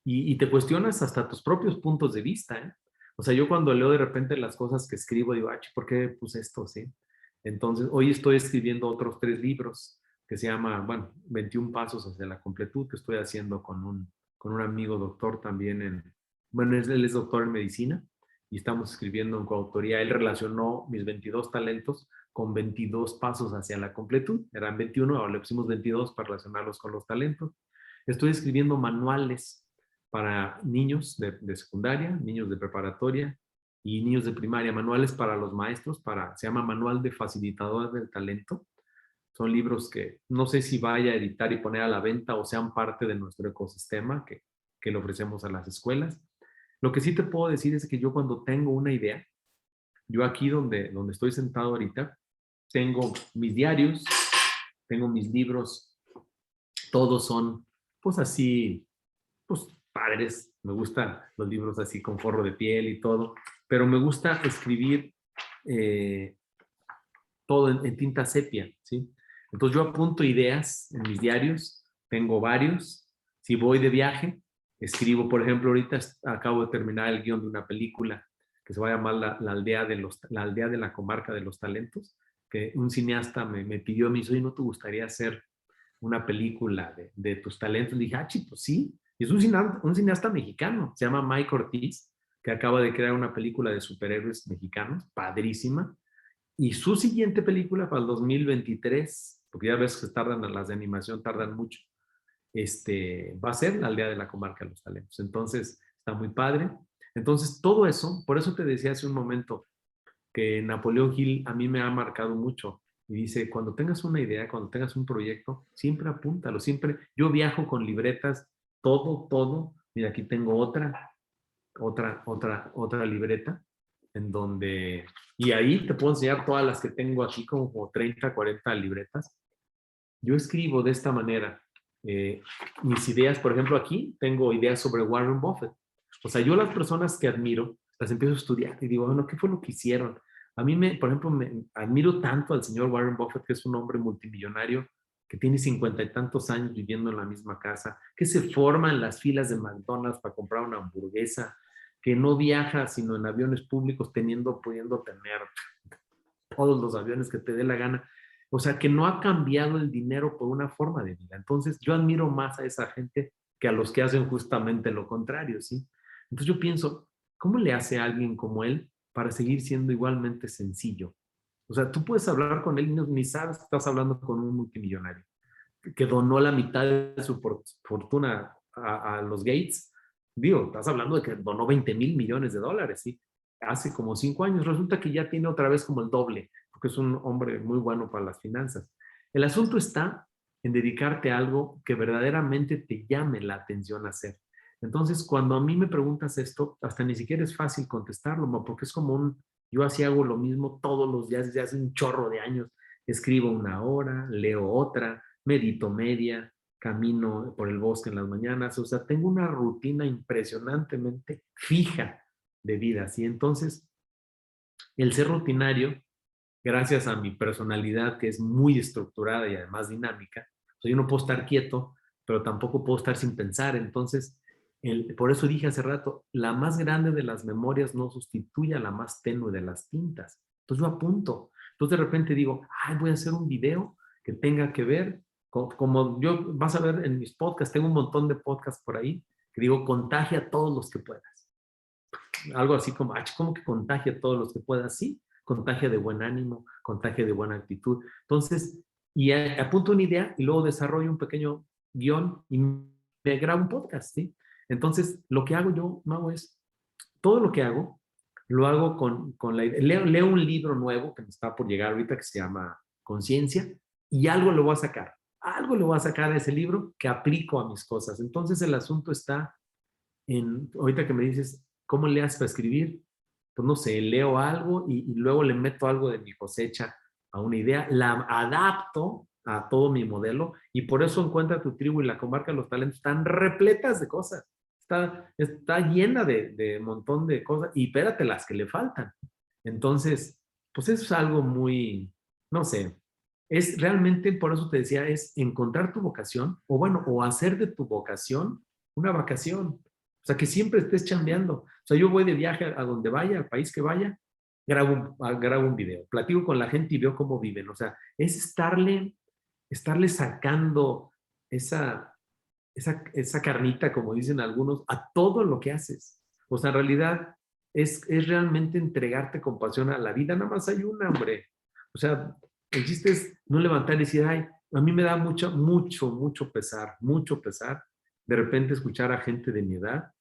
y te cuestionas hasta tus propios puntos de vista, ¿eh? O sea, yo cuando leo de repente las cosas que escribo, digo, ¿por qué puse esto? ¿Sí? Entonces, hoy estoy escribiendo otros 3 libros que se llama, bueno, 21 pasos hacia la completud, que estoy haciendo con un amigo doctor también bueno, él es doctor en medicina y estamos escribiendo en coautoría. Él relacionó mis 22 talentos con 22 pasos hacia la completud. Eran 21, ahora le pusimos 22 para relacionarlos con los talentos. Estoy escribiendo manuales para niños de secundaria, niños de preparatoria y niños de primaria, manuales para los maestros, se llama Manual de Facilitador del Talento. Son libros que no sé si vaya a editar y poner a la venta o sean parte de nuestro ecosistema que le ofrecemos a las escuelas. Lo que sí te puedo decir es que yo cuando tengo una idea, yo aquí donde estoy sentado ahorita, tengo mis diarios, tengo mis libros, todos son pues así, pues padres. Me gustan los libros así con forro de piel y todo, pero me gusta escribir todo en tinta sepia, ¿sí? Entonces yo apunto ideas en mis diarios, tengo varios. Si voy de viaje, escribo, por ejemplo, ahorita acabo de terminar el guión de una película que se va a llamar la aldea de la comarca de los talentos, que un cineasta me pidió, me dijo, oye, ¿no te gustaría hacer una película de tus talentos? Le dije, pues sí. Y es un cineasta mexicano, se llama Mike Ortiz, que acaba de crear una película de superhéroes mexicanos, padrísima. Y su siguiente película para el 2023, porque ya ves que las de animación tardan mucho, va a ser la aldea de la comarca de los talentos. Entonces, está muy padre. Entonces, todo eso, por eso te decía hace un momento que Napoleón Hill a mí me ha marcado mucho. Y dice, cuando tengas una idea, cuando tengas un proyecto, siempre apúntalo, siempre. Yo viajo con libretas, todo. Mira, aquí tengo otra libreta en donde, y ahí te puedo enseñar todas las que tengo aquí, como 30, 40 libretas. Yo escribo de esta manera. Mis ideas, por ejemplo, aquí tengo ideas sobre Warren Buffett. O sea, yo las personas que admiro, las empiezo a estudiar y digo, bueno, ¿qué fue lo que hicieron? A mí, por ejemplo, me admiro tanto al señor Warren Buffett, que es un hombre multimillonario, que tiene 50 y tantos años viviendo en la misma casa, que se forma en las filas de McDonald's para comprar una hamburguesa, que no viaja sino en aviones públicos, pudiendo tener todos los aviones que te dé la gana. O sea, que no ha cambiado el dinero por una forma de vida. Entonces, yo admiro más a esa gente que a los que hacen justamente lo contrario, ¿sí? Entonces yo pienso, ¿cómo le hace a alguien como él para seguir siendo igualmente sencillo? O sea, tú puedes hablar con él y ni sabes que estás hablando con un multimillonario que donó la mitad de su fortuna a los Gates. Digo, estás hablando de que donó 20,000 millones de dólares, ¿sí? Hace como 5 años. Resulta que ya tiene otra vez como el doble, porque es un hombre muy bueno para las finanzas. El asunto está en dedicarte a algo que verdaderamente te llame la atención hacer. Entonces, cuando a mí me preguntas esto, hasta ni siquiera es fácil contestarlo, porque es como yo así hago lo mismo todos los días desde hace un chorro de años. Escribo una hora, leo otra, medito media, camino por el bosque en las mañanas. O sea, tengo una rutina impresionantemente fija de vida, ¿sí? Entonces, el ser rutinario, gracias a mi personalidad que es muy estructurada y además dinámica, o sea, yo no puedo estar quieto, pero tampoco puedo estar sin pensar. Entonces, por eso dije hace rato, la más grande de las memorias no sustituye a la más tenue de las tintas. Entonces yo apunto. Entonces de repente digo, ay, voy a hacer un video que tenga que ver, como yo, vas a ver en mis podcasts, tengo un montón de podcasts por ahí, que digo, contagia a todos los que puedas. Algo así como, ¿cómo que contagia a todos los que puedas? Sí, contagia de buen ánimo, contagia de buena actitud. Entonces, y apunto una idea y luego desarrollo un pequeño guión y me grabo un podcast, ¿sí? Entonces, lo que hago yo, Mau, es todo lo que hago, lo hago con la idea. Leo un libro nuevo que me está por llegar ahorita que se llama Conciencia y algo lo voy a sacar. Algo le voy a sacar a ese libro que aplico a mis cosas. Entonces, el asunto está ahorita que me dices, ¿cómo le haces para escribir? Pues no sé, leo algo y luego le meto algo de mi cosecha a una idea, la adapto a todo mi modelo y por eso Encuentra tu tribu y la comarca de los talentos están repletas de cosas. Está llena de montón de cosas y espérate las que le faltan. Entonces, pues eso es algo muy, no sé, es realmente, por eso te decía, es encontrar tu vocación o bueno, o hacer de tu vocación una vacación. O sea, que siempre estés chambeando. O sea, yo voy de viaje a donde vaya, al país que vaya, grabo un video, platico con la gente y veo cómo viven. O sea, es estarle sacando esa carnita, como dicen algunos, a todo lo que haces. O sea, en realidad es realmente entregarte con pasión a la vida. Nada más hay una, hombre. O sea, el chiste es no levantar y decir, ay, a mí me da mucho pesar de repente escuchar a gente de mi edad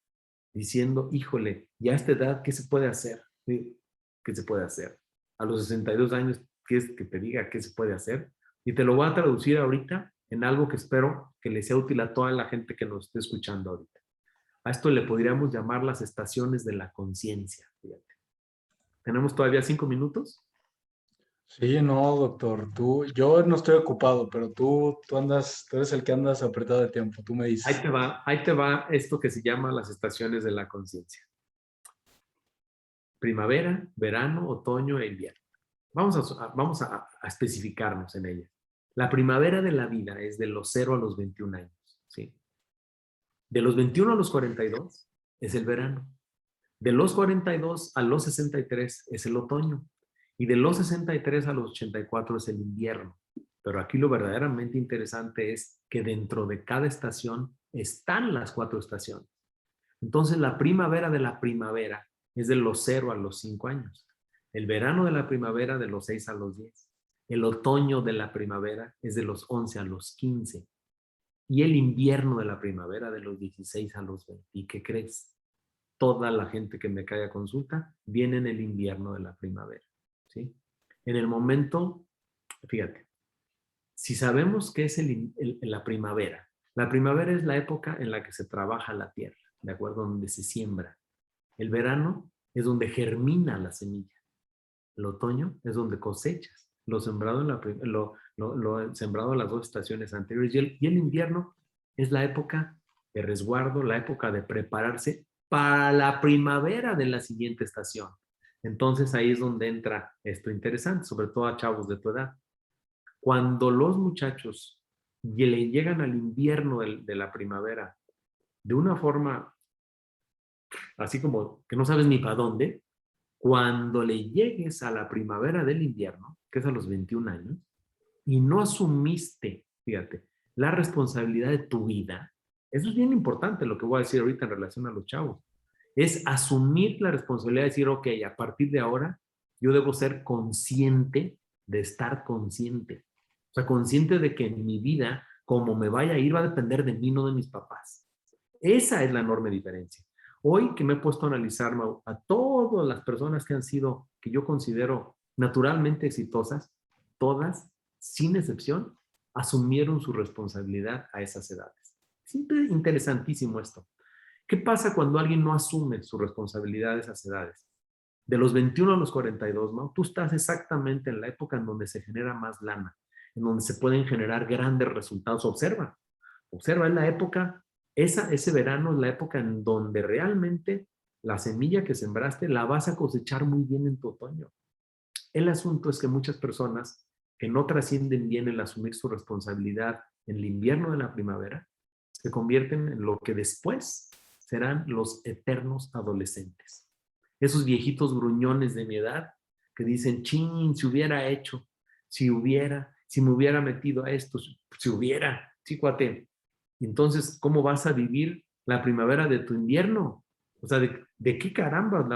diciendo, híjole, ya a esta edad, ¿qué se puede hacer? ¿Sí? ¿Qué se puede hacer? A los 62 años, ¿quieres que te diga qué se puede hacer? Y te lo voy a traducir ahorita en algo que espero que le sea útil a toda la gente que nos esté escuchando ahorita. A esto le podríamos llamar las estaciones de la conciencia. Fíjate. ¿Tenemos todavía 5 minutos? Sí, no, doctor, yo no estoy ocupado, pero tú eres el que andas apretado de tiempo, tú me dices. Ahí te va esto que se llama las estaciones de la conciencia. Primavera, verano, otoño e invierno. Vamos a especificarnos en ella. La primavera de la vida es de los 0 a los 21 años. ¿Sí? De los 21 a los 42 es el verano. De los 42 a los 63 es el otoño. Y de los 63 a los 84 es el invierno. Pero aquí lo verdaderamente interesante es que dentro de cada estación están las 4 estaciones. Entonces la primavera de la primavera es de los 0 a los 5 años. El verano de la primavera de los 6 a los 10. El otoño de la primavera es de los 11 a los 15. Y el invierno de la primavera de los 16 a los 20. ¿Y qué crees? Toda la gente que me cae a consulta viene en el invierno de la primavera. ¿Sí? En el momento, fíjate, si sabemos que es la primavera es la época en la que se trabaja la tierra, ¿de acuerdo? Donde se siembra. El verano es donde germina la semilla. El otoño es donde cosechas lo sembrado lo sembrado en las 2 estaciones anteriores. Y el invierno es la época de resguardo, la época de prepararse para la primavera de la siguiente estación. Entonces ahí es donde entra esto interesante, sobre todo a chavos de tu edad. Cuando los muchachos le llegan al invierno de la primavera de una forma así como que no sabes ni para dónde, cuando le llegues a la primavera del invierno, que es a los 21 años, y no asumiste, fíjate, la responsabilidad de tu vida, eso es bien importante lo que voy a decir ahorita en relación a los chavos, es asumir la responsabilidad de decir, ok, a partir de ahora yo debo ser consciente de estar consciente. O sea, consciente de que en mi vida, como me vaya a ir, va a depender de mí, no de mis papás. Esa es la enorme diferencia. Hoy que me he puesto a analizar, Mau, a todas las personas que han sido, que yo considero naturalmente exitosas, todas, sin excepción, asumieron su responsabilidad a esas edades. Es interesantísimo esto. ¿Qué pasa cuando alguien no asume su responsabilidad a esas edades? De los 21 a los 42, ¿no? Tú estás exactamente en la época en donde se genera más lana, en donde se pueden generar grandes resultados. Observa, es la época, ese verano es la época en donde realmente la semilla que sembraste la vas a cosechar muy bien en tu otoño. El asunto es que muchas personas que no trascienden bien el asumir su responsabilidad en el invierno de la primavera, se convierten en lo que después serán los eternos adolescentes. Esos viejitos gruñones de mi edad que dicen, chin, si hubiera hecho, si me hubiera metido a esto, si hubiera, sí, cuate. Entonces, ¿cómo vas a vivir la primavera de tu invierno? O sea, ¿de qué carambas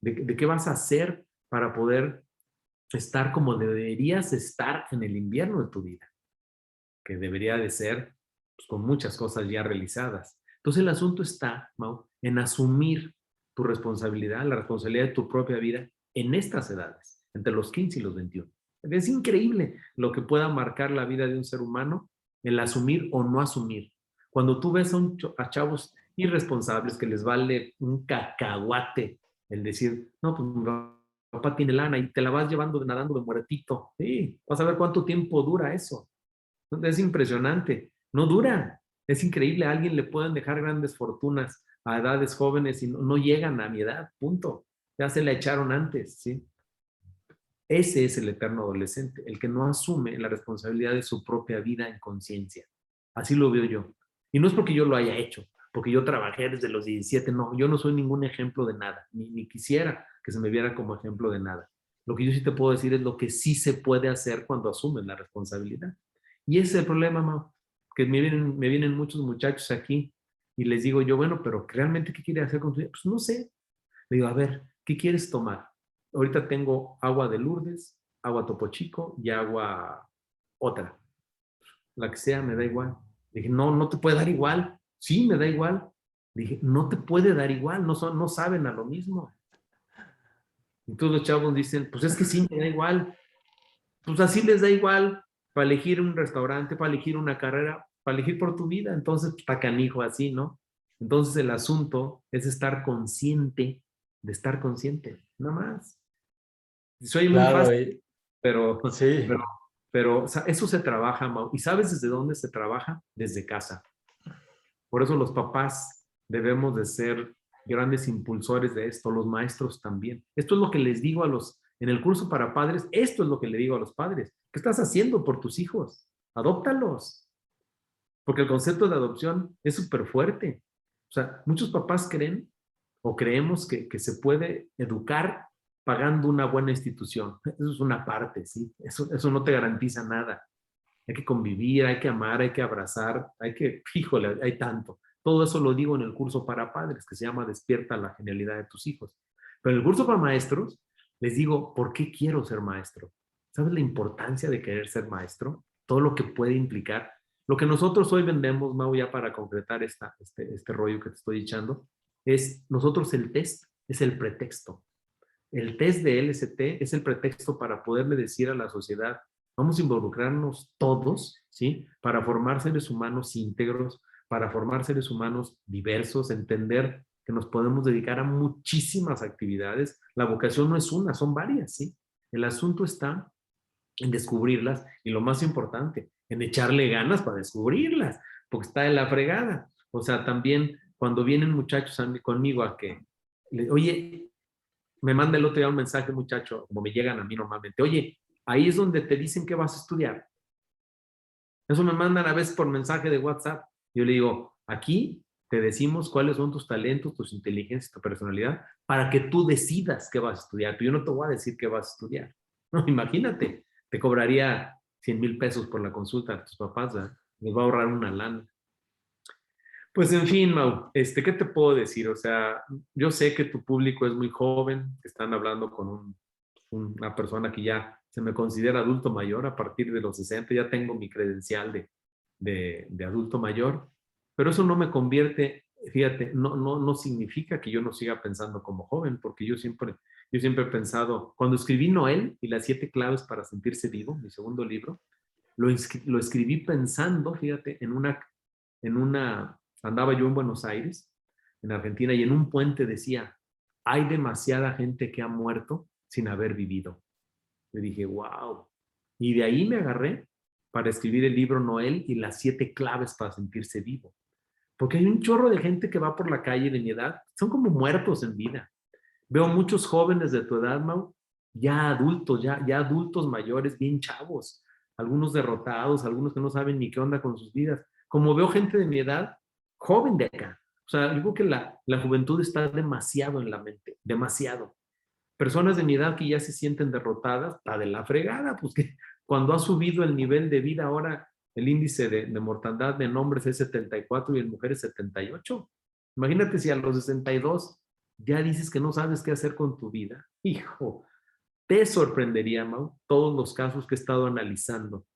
de qué vas a hacer para poder estar como deberías estar en el invierno de tu vida? Que debería de ser pues, con muchas cosas ya realizadas. Entonces el asunto está, Mau, en asumir tu responsabilidad, la responsabilidad de tu propia vida en estas edades, entre los 15 y los 21. Es increíble lo que pueda marcar la vida de un ser humano, el asumir o no asumir. Cuando tú ves a chavos irresponsables que les vale un cacahuate el decir, no, pues mi papá tiene lana y te la vas llevando nadando de muertito. Sí, vas a ver cuánto tiempo dura eso. Es impresionante. No dura. Es increíble. A alguien le pueden dejar grandes fortunas a edades jóvenes y no llegan a mi edad. Punto. Ya se la echaron antes, ¿sí? Ese es el eterno adolescente, el que no asume la responsabilidad de su propia vida en conciencia. Así lo veo yo. Y no es porque yo lo haya hecho, porque yo trabajé desde los 17. No, yo no soy ningún ejemplo de nada, ni quisiera que se me viera como ejemplo de nada. Lo que yo sí te puedo decir es lo que sí se puede hacer cuando asumes la responsabilidad. Y ese es el problema, Mau, que me vienen muchos muchachos aquí y les digo yo, bueno, pero realmente, ¿qué quiere hacer con tu vida? Pues no sé. Le digo, a ver, ¿qué quieres tomar? Ahorita tengo agua de Lourdes, agua Topo Chico y agua otra. La que sea, me da igual. Le dije, no, no te puede dar igual. Sí, me da igual. Dije, no te puede dar igual, no saben a lo mismo. Entonces los chavos dicen, pues es que sí, me da igual. Pues así les da igual para elegir un restaurante, para elegir una carrera, para elegir por tu vida. Entonces, está canijo así, ¿no? Entonces el asunto es estar consciente de estar consciente, nada más. Soy muy Claro, fácil, pero, sí, pero, pero o sea, eso se trabaja, Mau. ¿Y sabes desde dónde se trabaja? Desde casa. Por eso los papás debemos de ser grandes impulsores de esto, los maestros también. Esto es lo que les digo en el curso para padres, esto es lo que le digo a los padres. ¿Qué estás haciendo por tus hijos? Adóptalos, porque el concepto de adopción es súper fuerte. O sea, muchos papás creen o creemos que se puede educar pagando una buena institución. Eso es una parte, ¿sí? Eso no te garantiza nada. Hay que convivir, hay que amar, hay que abrazar, híjole, hay tanto. Todo eso lo digo en el curso para padres, que se llama Despierta la genialidad de tus hijos. Pero en el curso para maestros, les digo, ¿por qué quiero ser maestro? ¿Sabes la importancia de querer ser maestro? Todo lo que puede implicar. Lo que nosotros hoy vendemos, Mau, ya para concretar este rollo que te estoy echando, es nosotros el test, es el pretexto. El test de LST es el pretexto para poderle decir a la sociedad, vamos a involucrarnos todos, ¿sí? Para formar seres humanos íntegros, para formar seres humanos diversos, entender que nos podemos dedicar a muchísimas actividades. La vocación no es una, son varias, ¿sí? El asunto está en descubrirlas y lo más importante, en echarle ganas para descubrirlas, porque está de la fregada. O sea, también cuando vienen muchachos conmigo a que, oye, me manda el otro día un mensaje, muchacho, como me llegan a mí normalmente, oye, ahí es donde te dicen que vas a estudiar. Eso me mandan a veces por mensaje de WhatsApp. Yo le digo, aquí te decimos cuáles son tus talentos, tus inteligencias, tu personalidad, para que tú decidas qué vas a estudiar. Pero yo no te voy a decir qué vas a estudiar. No, imagínate, te cobraría 100,000 pesos por la consulta a tus papás, ¿verdad? Les va a ahorrar una lana. Pues en fin, Mau, ¿qué te puedo decir? O sea, yo sé que tu público es muy joven, están hablando con una persona que ya se me considera adulto mayor a partir de los 60, ya tengo mi credencial de adulto mayor, pero eso no me convierte, fíjate, no significa que yo no siga pensando como joven, porque yo siempre he pensado, cuando escribí Noel y las 7 claves para sentirse vivo, mi segundo libro, lo escribí pensando, fíjate, andaba yo en Buenos Aires, en Argentina, y en un puente decía, hay demasiada gente que ha muerto sin haber vivido. Le dije, wow. Y de ahí me agarré para escribir el libro Noel y las 7 claves para sentirse vivo. Porque hay un chorro de gente que va por la calle de mi edad, son como muertos en vida. Veo muchos jóvenes de tu edad, Mau, ya adultos, ya adultos mayores, bien chavos, algunos derrotados, algunos que no saben ni qué onda con sus vidas. Como veo gente de mi edad, joven de acá. O sea, digo que la juventud está demasiado en la mente, demasiado. Personas de mi edad que ya se sienten derrotadas, está de la fregada, pues que cuando ha subido el nivel de vida ahora, el índice de mortandad en hombres es 74 y en mujeres 78. Imagínate si a los 62 ya dices que no sabes qué hacer con tu vida. Hijo, te sorprendería, Mau, todos los casos que he estado analizando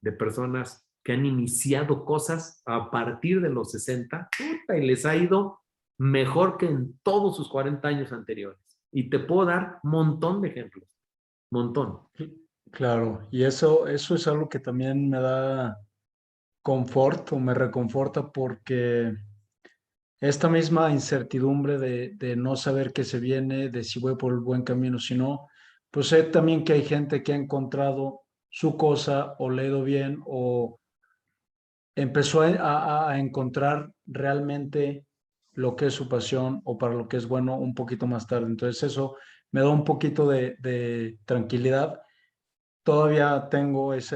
de personas que han iniciado cosas a partir de los 60, puta, y les ha ido mejor que en todos sus 40 años anteriores. Y te puedo dar un montón de ejemplos, montón. claro. Y eso es algo que también me da confort o me reconforta porque esta misma incertidumbre de no saber qué se viene, de si voy por el buen camino o si no, pues sé también que hay gente que ha encontrado su cosa o le ha ido bien o empezó a encontrar realmente lo que es su pasión o para lo que es bueno un poquito más tarde. Entonces eso me da un poquito de tranquilidad. Todavía tengo pues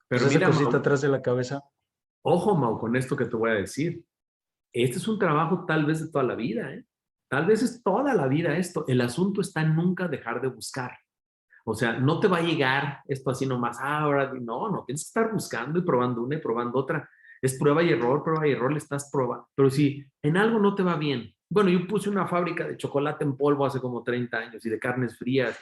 Pero esa mira, cosita Mau, atrás de la cabeza. ojo, Mau, con esto que te voy a decir. Este es un trabajo tal vez de toda la vida, ¿eh? Tal vez es toda la vida esto. El asunto está en nunca dejar de buscar. O sea, no te va a llegar esto así nomás, ahora no, tienes que estar buscando y probando una y probando otra. Es prueba y error, le estás probando. Pero si en algo no te va bien, bueno, yo puse una fábrica de chocolate en polvo hace como 30 años y de carnes frías.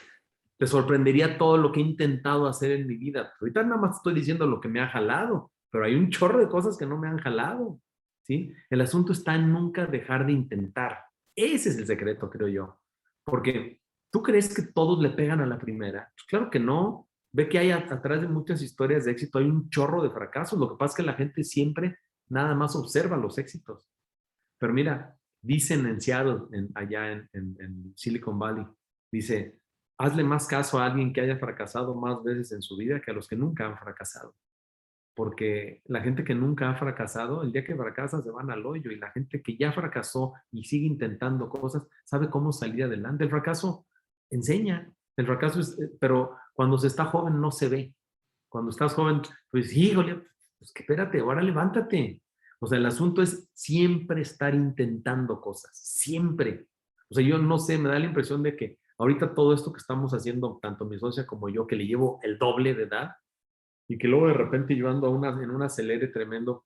Te sorprendería todo lo que he intentado hacer en mi vida. Ahorita nada más estoy diciendo lo que me ha jalado, pero hay un chorro de cosas que no me han jalado. ¿sí? El asunto está en nunca dejar de intentar. Ese es el secreto, creo yo. Porque tú crees que todos le pegan a la primera. Pues claro que no. Ve que hay atrás de muchas historias de éxito, hay un chorro de fracasos. Lo que pasa es que la gente siempre nada más observa los éxitos. Pero mira, dicen en Seattle, allá en Silicon Valley, dice, hazle más caso a alguien que haya fracasado más veces en su vida que a los que nunca han fracasado. Porque la gente que nunca ha fracasado, el día que fracasa se van al hoyo, y la gente que ya fracasó y sigue intentando cosas, sabe cómo salir adelante. El fracaso enseña, el fracaso es, pero cuando se está joven no se ve. Cuando estás joven, pues híjole, pues que espérate, ahora levántate. O sea, el asunto es siempre estar intentando cosas, siempre. O sea, yo no sé, me da la impresión de que ahorita todo esto que estamos haciendo, tanto mi socia como yo, que le llevo el doble de edad, y que luego de repente yo ando en un acelere tremendo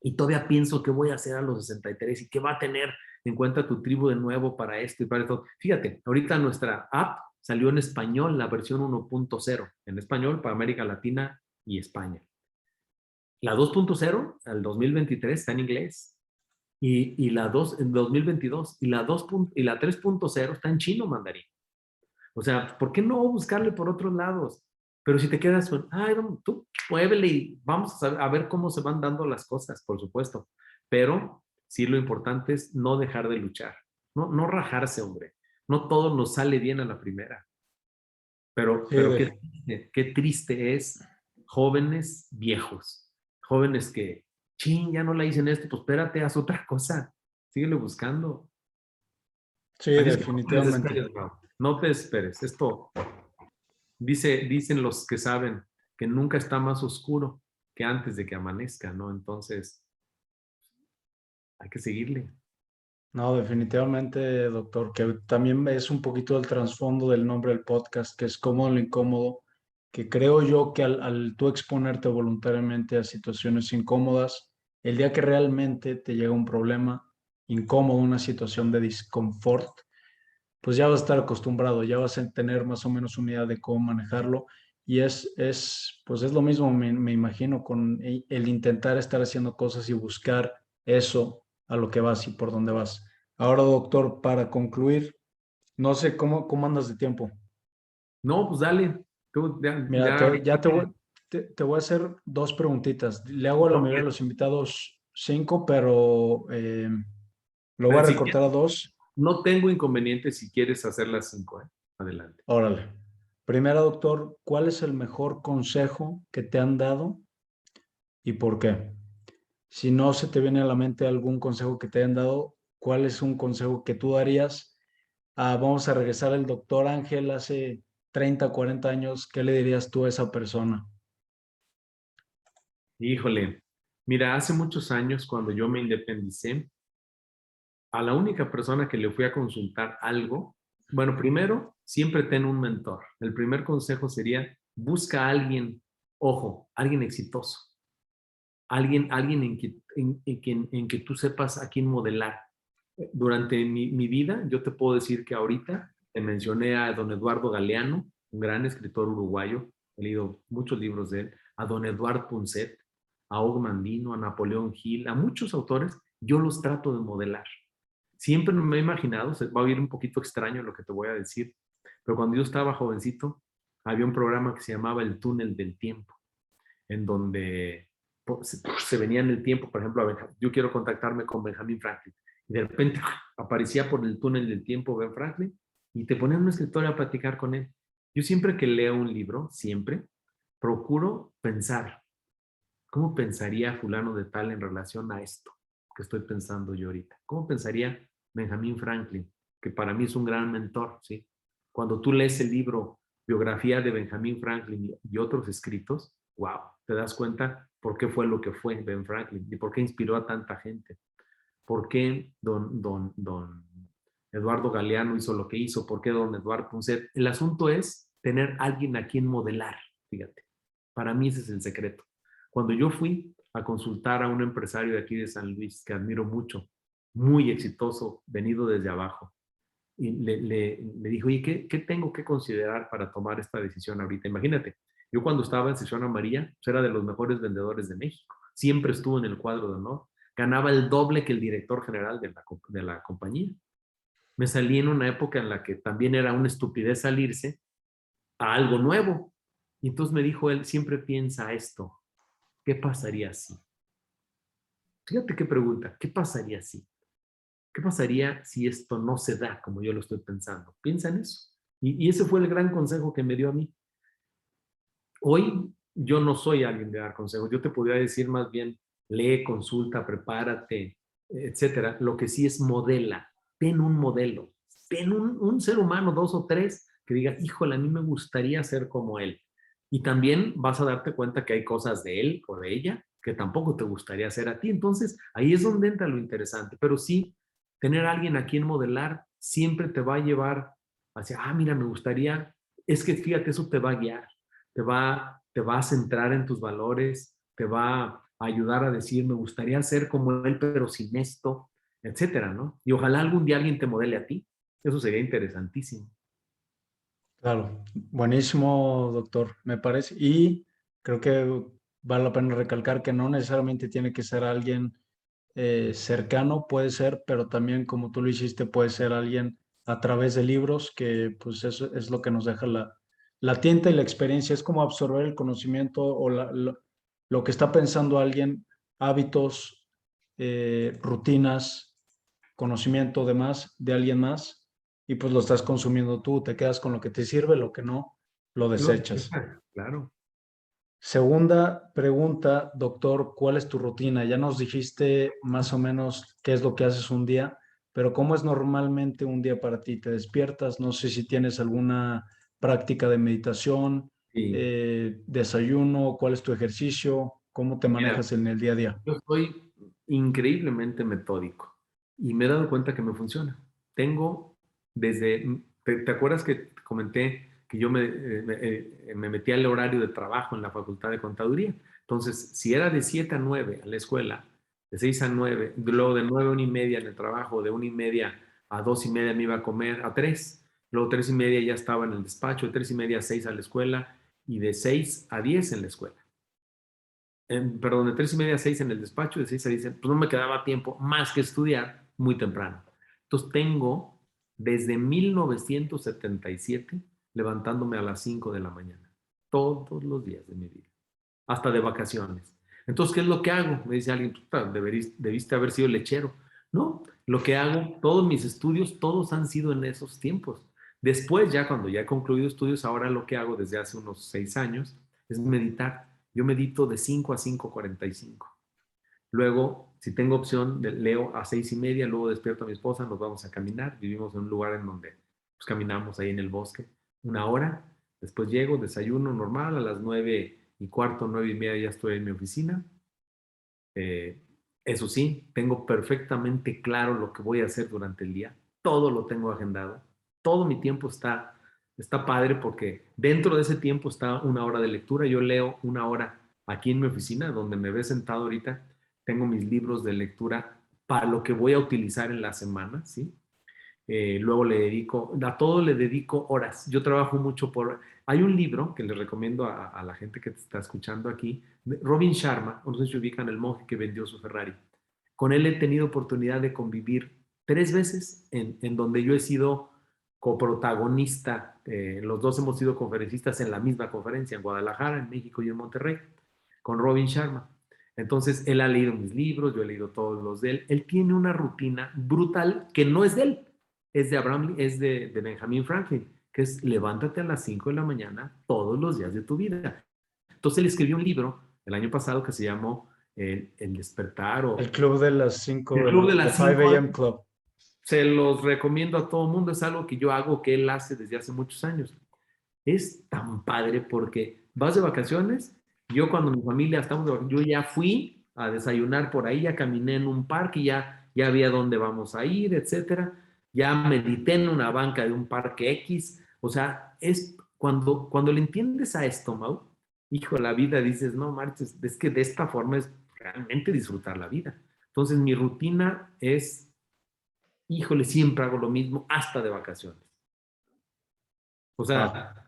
y todavía pienso qué voy a hacer a los 63 y qué va a tener en cuenta tu tribu de nuevo para esto y para esto. Fíjate, ahorita nuestra app salió en español, la versión 1.0, en español para América Latina y España. La 2.0, al 2023, está en inglés. Y la 2 en 2022. Y la 3.0 está en chino mandarín. O sea, ¿por qué no buscarle por otros lados? Pero si te quedas con, ay, tú muévele y vamos a ver cómo se van dando las cosas, por supuesto. Pero sí, lo importante es no dejar de luchar, no rajarse, hombre. No todo nos sale bien a la primera. Sí, Pero qué triste es jóvenes viejos, jóvenes que, ching, ya no la hice en esto, pues espérate, haz otra cosa, síguele buscando. sí, Así es que no te definitivamente. desesperes, Mau. No te desesperes. Esto dicen los que saben que nunca está más oscuro que antes de que amanezca, ¿no? Entonces, hay que seguirle. No, definitivamente, doctor, que también es un poquito el trasfondo del nombre del podcast, que es cómodo lo incómodo, que creo yo que al tú exponerte voluntariamente a situaciones incómodas, el día que realmente te llega un problema incómodo, una situación de disconfort, pues ya vas a estar acostumbrado, ya vas a tener más o menos una idea de cómo manejarlo. Y pues es lo mismo, me imagino, con el intentar estar haciendo cosas y buscar eso a lo que vas y por dónde vas. Ahora, doctor, para concluir, no sé cómo andas de tiempo. No, pues dale. Tú Mira, ya, te voy a hacer dos preguntitas. Le hago a la mayoría de ok. los invitados cinco, pero lo voy a Si recortar quieres, a dos. no tengo inconveniente si quieres hacer las 5, ¿eh? Adelante. Órale. Primero, doctor, ¿cuál es el mejor consejo que te han dado y por qué? Si no se te viene a la mente algún consejo que te hayan dado, ¿cuál es un consejo que tú darías? Vamos a regresar al doctor Ángel hace 30, 40 años. ¿Qué le dirías tú a esa persona? Híjole, mira, hace muchos años cuando yo me independicé, a la única persona que le fui a consultar algo, bueno, primero, siempre ten un mentor. El primer consejo sería, busca a alguien, ojo, alguien exitoso, alguien en que tú sepas a quién modelar. Durante mi vida, yo te puedo decir que ahorita te mencioné a don Eduardo Galeano, un gran escritor uruguayo, he leído muchos libros de él, a don Eduard Punset, a Og Mandino, a Napoleón Hill, a muchos autores, yo los trato de modelar. Siempre me he imaginado, se va a oír un poquito extraño lo que te voy a decir, pero cuando yo estaba jovencito, había un programa que se llamaba El Túnel del Tiempo, en donde se venía en el tiempo, por ejemplo, yo quiero contactarme con Benjamin Franklin, y de repente aparecía por el túnel del tiempo Ben Franklin, y te ponían un escritorio a platicar con él. Yo siempre que leo un libro, siempre, procuro pensar, ¿cómo pensaría fulano de tal en relación a esto que estoy pensando yo ahorita? ¿Cómo pensaría Benjamin Franklin, que para mí es un gran mentor, ¿sí? Cuando tú lees el libro Biografía de Benjamin Franklin y otros escritos, wow, te das cuenta por qué fue lo que fue Ben Franklin y por qué inspiró a tanta gente. ¿Por qué don Eduardo Galeano hizo lo que hizo? ¿Por qué don Eduardo Punset? El asunto es tener alguien a quien modelar, fíjate. Para mí ese es el secreto. Cuando yo fui a consultar a un empresario de aquí de San Luis, que admiro mucho, muy exitoso, venido desde abajo, y le dijo, oye, ¿qué tengo que considerar para tomar esta decisión ahorita? Imagínate, yo cuando estaba en sesión amarilla, pues era de los mejores vendedores de México. Siempre estuvo en el cuadro de honor. ganaba el doble que el director general de la compañía. Me salí en una época en la que también era una estupidez salirse a algo nuevo. Y entonces me dijo él, siempre piensa esto, ¿qué pasaría si? Fíjate qué pregunta, ¿qué pasaría si? ¿Qué pasaría si esto no se da como yo lo estoy pensando? Piensa en eso. Y ese fue el gran consejo que me dio a mí. Hoy yo no soy alguien de dar consejos. Yo te podría decir más bien, lee, consulta, prepárate, etcétera. Lo que sí es modela. Ten un modelo. Ten un ser humano, dos o tres, que diga, híjole, a mí me gustaría ser como él. Y también vas a darte cuenta que hay cosas de él o de ella que tampoco te gustaría hacer a ti. Entonces, ahí es donde entra lo interesante. Pero sí, tener a alguien a quien modelar siempre te va a llevar hacia, mira, me gustaría, es que fíjate, eso te va a guiar, te va a centrar en tus valores, te va a ayudar a decir, me gustaría ser como él, pero sin esto, etcétera, ¿no? Y ojalá algún día alguien te modele a ti. Eso sería interesantísimo. Claro, buenísimo, doctor, me parece. Y creo que vale la pena recalcar que no necesariamente tiene que ser alguien cercano, puede ser, pero también como tú lo hiciste, puede ser alguien a través de libros, que pues eso es lo que nos deja la tinta y la experiencia. Es como absorber el conocimiento o lo que está pensando alguien, hábitos, rutinas, conocimiento demás de alguien más, y pues lo estás consumiendo tú, te quedas con lo que te sirve, lo que no, lo desechas. Claro. Segunda pregunta, doctor, ¿cuál es tu rutina? Ya nos dijiste más o menos qué es lo que haces un día, pero ¿cómo es normalmente un día para ti? ¿Te despiertas? No sé si tienes alguna práctica de meditación, Y desayuno, ¿cuál es tu ejercicio? ¿Cómo te mira, manejas en el día a día? yo soy increíblemente metódico y me he dado cuenta que me funciona. Tengo ¿te acuerdas que comenté que yo me metí al horario de trabajo en la Facultad de Contaduría? Entonces, si era de 7 a 9 a la escuela, de 6 a 9, luego de 9 a 1:30 en el trabajo, de 1:30 a 2:30 me iba a comer a 3, luego 3:30 ya estaba en el despacho, de 3:30 a 6 a la escuela y de 6 a 10 en la escuela. Perdón, de 3:30 a 6 en el despacho, de 6 a 10, pues no me quedaba tiempo más que estudiar muy temprano. Entonces tengo desde 1977 levantándome a las 5 de la mañana, todos los días de mi vida, hasta de vacaciones. Entonces, ¿qué es lo que hago? Me dice alguien, debiste haber sido lechero. No, lo que hago, todos mis estudios, todos han sido en esos tiempos. Después, ya cuando ya he concluido estudios, ahora lo que hago desde hace unos 6 años es meditar. Yo medito de 5 a 5:45. Luego, si tengo opción, leo a 6:30, luego despierto a mi esposa, nos vamos a caminar. Vivimos en un lugar en donde pues, caminamos ahí en el bosque 1 hora. Después llego, desayuno normal, a las 9:15, 9:30 ya estoy en mi oficina. Eh, Eso sí, tengo perfectamente claro lo que voy a hacer durante el día. Todo lo tengo agendado. Todo mi tiempo está padre porque dentro de ese tiempo está 1 hora de lectura. Yo leo 1 hora aquí en mi oficina, donde me ves sentado ahorita. Tengo mis libros de lectura para lo que voy a utilizar en la semana, ¿sí? Luego a todo le dedico horas. Yo trabajo mucho Hay un libro que le recomiendo a la gente que te está escuchando aquí, de Robin Sharma, no sé si ubican el monje que vendió su Ferrari. Con él he tenido oportunidad de convivir 3 veces en donde yo he sido coprotagonista. Los dos hemos sido conferencistas en la misma conferencia, en Guadalajara, en México y en Monterrey, con Robin Sharma. Entonces, él ha leído mis libros, yo he leído todos los de él. Él tiene una rutina brutal que no es de él, es de Benjamin Franklin, que es levántate a las 5 de la mañana todos los días de tu vida. Entonces él escribió un libro el año pasado que se llamó El despertar El o club de las 5, El Club de the las 5 5. a.m. Club. Se los recomiendo a todo el mundo, es algo que yo hago, que él hace desde hace muchos años. Es tan padre porque vas de vacaciones. Yo cuando mi familia estamos de vacaciones, yo ya fui a desayunar por ahí, ya caminé en un parque, ya vi a dónde vamos a ir, etcétera. Ya medité en una banca de un parque X. O sea, es cuando le entiendes a esto, Mau, hijo, la vida dices, no marches, es que de esta forma es realmente disfrutar la vida. Entonces, mi rutina es, híjole, siempre hago lo mismo hasta de vacaciones. O Wow. sea,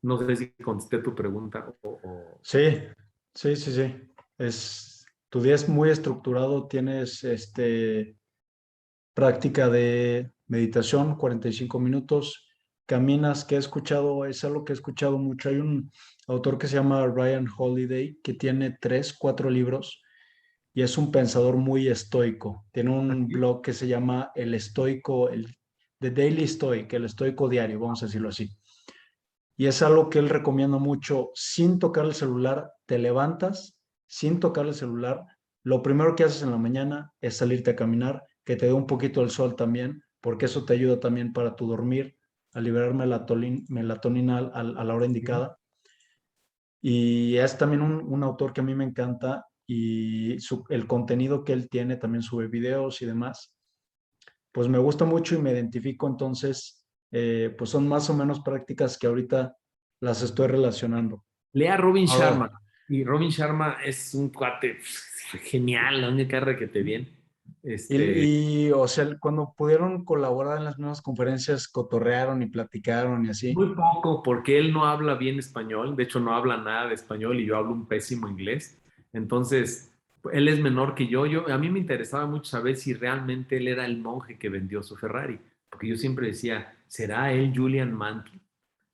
no sé si contesté tu pregunta o... Sí, sí, sí, sí. Es tu día es muy estructurado, tienes práctica de meditación, 45 minutos, caminas, que he escuchado, es algo que he escuchado mucho. Hay un autor que se llama Ryan Holiday, que tiene 3, 4 libros y es un pensador muy estoico. Tiene un Así. blog que se llama El Estoico, The Daily Stoic, el estoico diario, vamos a decirlo así. Y es algo que él recomienda mucho, sin tocar el celular, te levantas, sin tocar el celular, lo primero que haces en la mañana es salirte a caminar, que te dé un poquito el sol también, porque eso te ayuda también para tu dormir, a liberar melatonina a la hora indicada. Y es también un autor que a mí me encanta y el contenido que él tiene, también sube videos y demás, pues me gusta mucho y me identifico, entonces, pues son más o menos prácticas que ahorita las estoy relacionando. Lea Robin Ahora, Sharma. Y Robin Sharma es un cuate genial, la única carrera que te viene. o sea, cuando pudieron colaborar en las mismas conferencias, cotorrearon y platicaron y así. Muy poco, porque él no habla bien español, de hecho no habla nada de español y yo hablo un pésimo inglés. Entonces, él es menor que yo. A mí me interesaba mucho saber si realmente él era el monje que vendió su Ferrari, porque yo siempre decía, ¿será él Julian Mantle?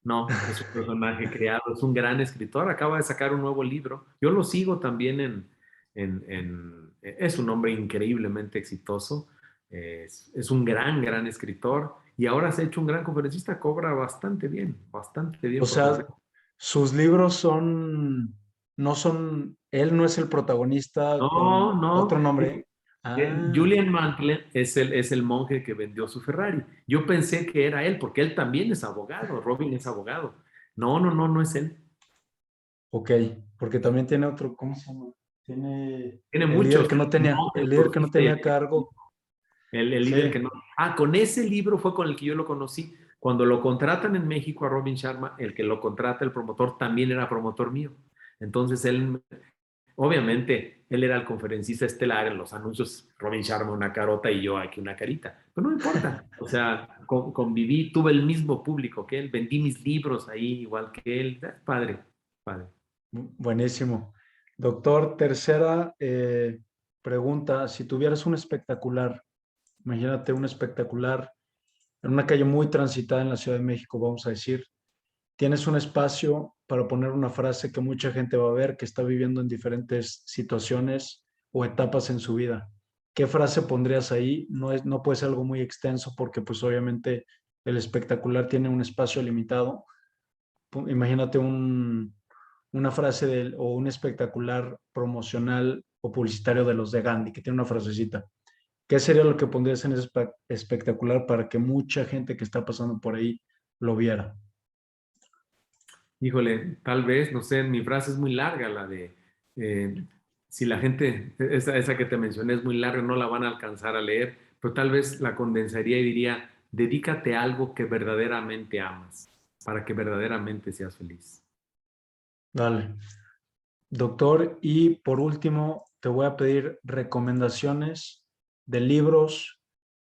No, es un personaje creado, es un gran escritor, acaba de sacar un nuevo libro. Yo lo sigo también es un hombre increíblemente exitoso, es un gran escritor y ahora se ha hecho un gran conferencista, cobra bastante O bien por sea, conferencia. sus libros no son, él no es el protagonista No, con no, otro nombre. Ah, Julian Mantle es el monje que vendió su Ferrari. Yo pensé que era él, porque él también es abogado, Robin es abogado. No es él. ok, porque también tiene otro, ¿cómo se llama? Tiene Tiene el líder muchos, que no tenía, monje, el el líder que no surfista y tenía el cargo. El líder que Sí, no. Ah, con ese libro fue con el que yo lo conocí. Cuando lo contratan en México a Robin Sharma, el que lo contrata, el promotor, también era promotor mío. Entonces él, obviamente, él era el conferencista estelar en los anuncios, Robin Sharma una carota y yo aquí una carita. Pero no importa. O sea, conviví, tuve el mismo público que él, vendí mis libros ahí igual que él. Padre, padre. buenísimo. Doctor, tercera pregunta. Si tuvieras un espectacular, imagínate un espectacular en una calle muy transitada en la Ciudad de México, vamos a decir, tienes un espacio para poner una frase que mucha gente va a ver, que está viviendo en diferentes situaciones o etapas en su vida. ¿Qué frase pondrías ahí? No puede ser algo muy extenso porque pues obviamente el espectacular tiene un espacio limitado. Imagínate una frase o un espectacular promocional o publicitario de los de Gandhi, que tiene una frasecita. ¿Qué sería lo que pondrías en ese espectacular para que mucha gente que está pasando por ahí lo viera? Híjole, tal vez, no sé, mi frase es muy larga, la de, eh, si la gente, esa que te mencioné es muy larga, no la van a alcanzar a leer, pero tal vez la condensaría y diría, dedícate a algo que verdaderamente amas, para que verdaderamente seas feliz. Dale. Doctor, y por último, te voy a pedir recomendaciones de libros,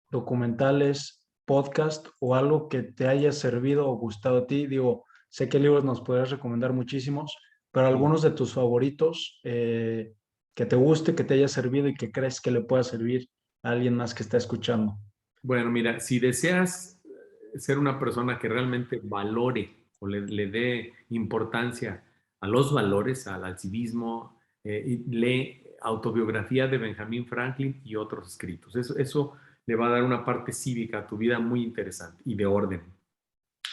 documentales, podcast o algo que te haya servido o gustado a ti. Digo, sé que libros nos podrías recomendar muchísimos, pero Sí. algunos de tus favoritos que te guste, que te haya servido y que crees que le pueda servir a alguien más que está escuchando. Bueno, mira, si deseas ser una persona que realmente valore o le dé importancia a los valores, al civismo, lee autobiografía de Benjamin Franklin y otros escritos. Eso le va a dar una parte cívica a tu vida muy interesante y de orden.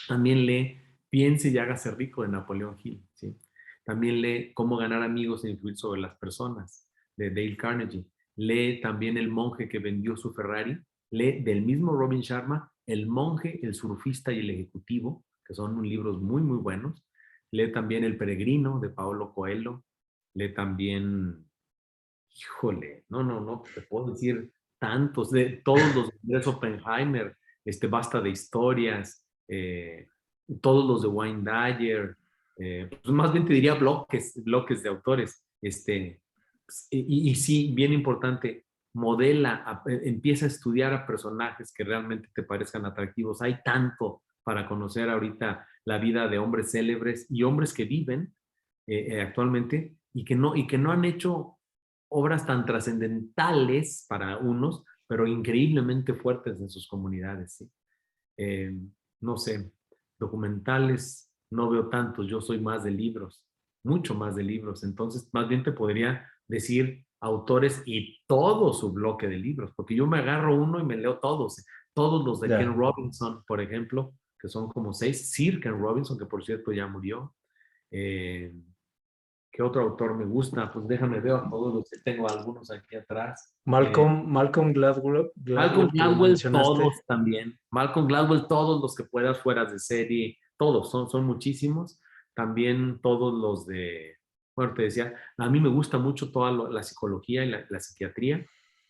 También lee Piense y hágase rico de Napoleón Hill, ¿sí? También lee Cómo ganar amigos e influir sobre las personas de Dale Carnegie. Lee también El monje que vendió su Ferrari. Lee del mismo Robin Sharma El monje, el surfista y el ejecutivo, que son libros muy buenos. Lee también El peregrino de Paulo Coelho. Lee también, híjole, no, te puedo decir tantos, de todos los de Andrés Oppenheimer, Basta de historias, todos los de Wayne Dyer, pues más bien te diría bloques de autores, y sí, bien importante, empieza a estudiar a personajes que realmente te parezcan atractivos. Hay tanto para conocer ahorita la vida de hombres célebres y hombres que viven actualmente y que no han hecho obras tan trascendentales para unos, pero increíblemente fuertes en sus comunidades, ¿sí? Eh, no sé, documentales, no veo tantos, yo soy más de libros, mucho más de libros, entonces más bien te podría decir autores y todo su bloque de libros, porque yo me agarro uno y me leo todos, todos los de Ken Ya. Robinson, por ejemplo, que son como 6, Sir Ken Robinson, que por cierto ya murió. Eh, ¿Qué otro autor me gusta? Pues déjame ver a todos los que tengo, algunos aquí atrás. Malcolm Gladwell, Malcolm que lo Gladwell, mencionaste. todos también. Malcolm Gladwell, todos los que puedas fuera de serie, todos, son muchísimos. También todos los de, bueno, te decía, a mí me gusta mucho toda la psicología y la psiquiatría.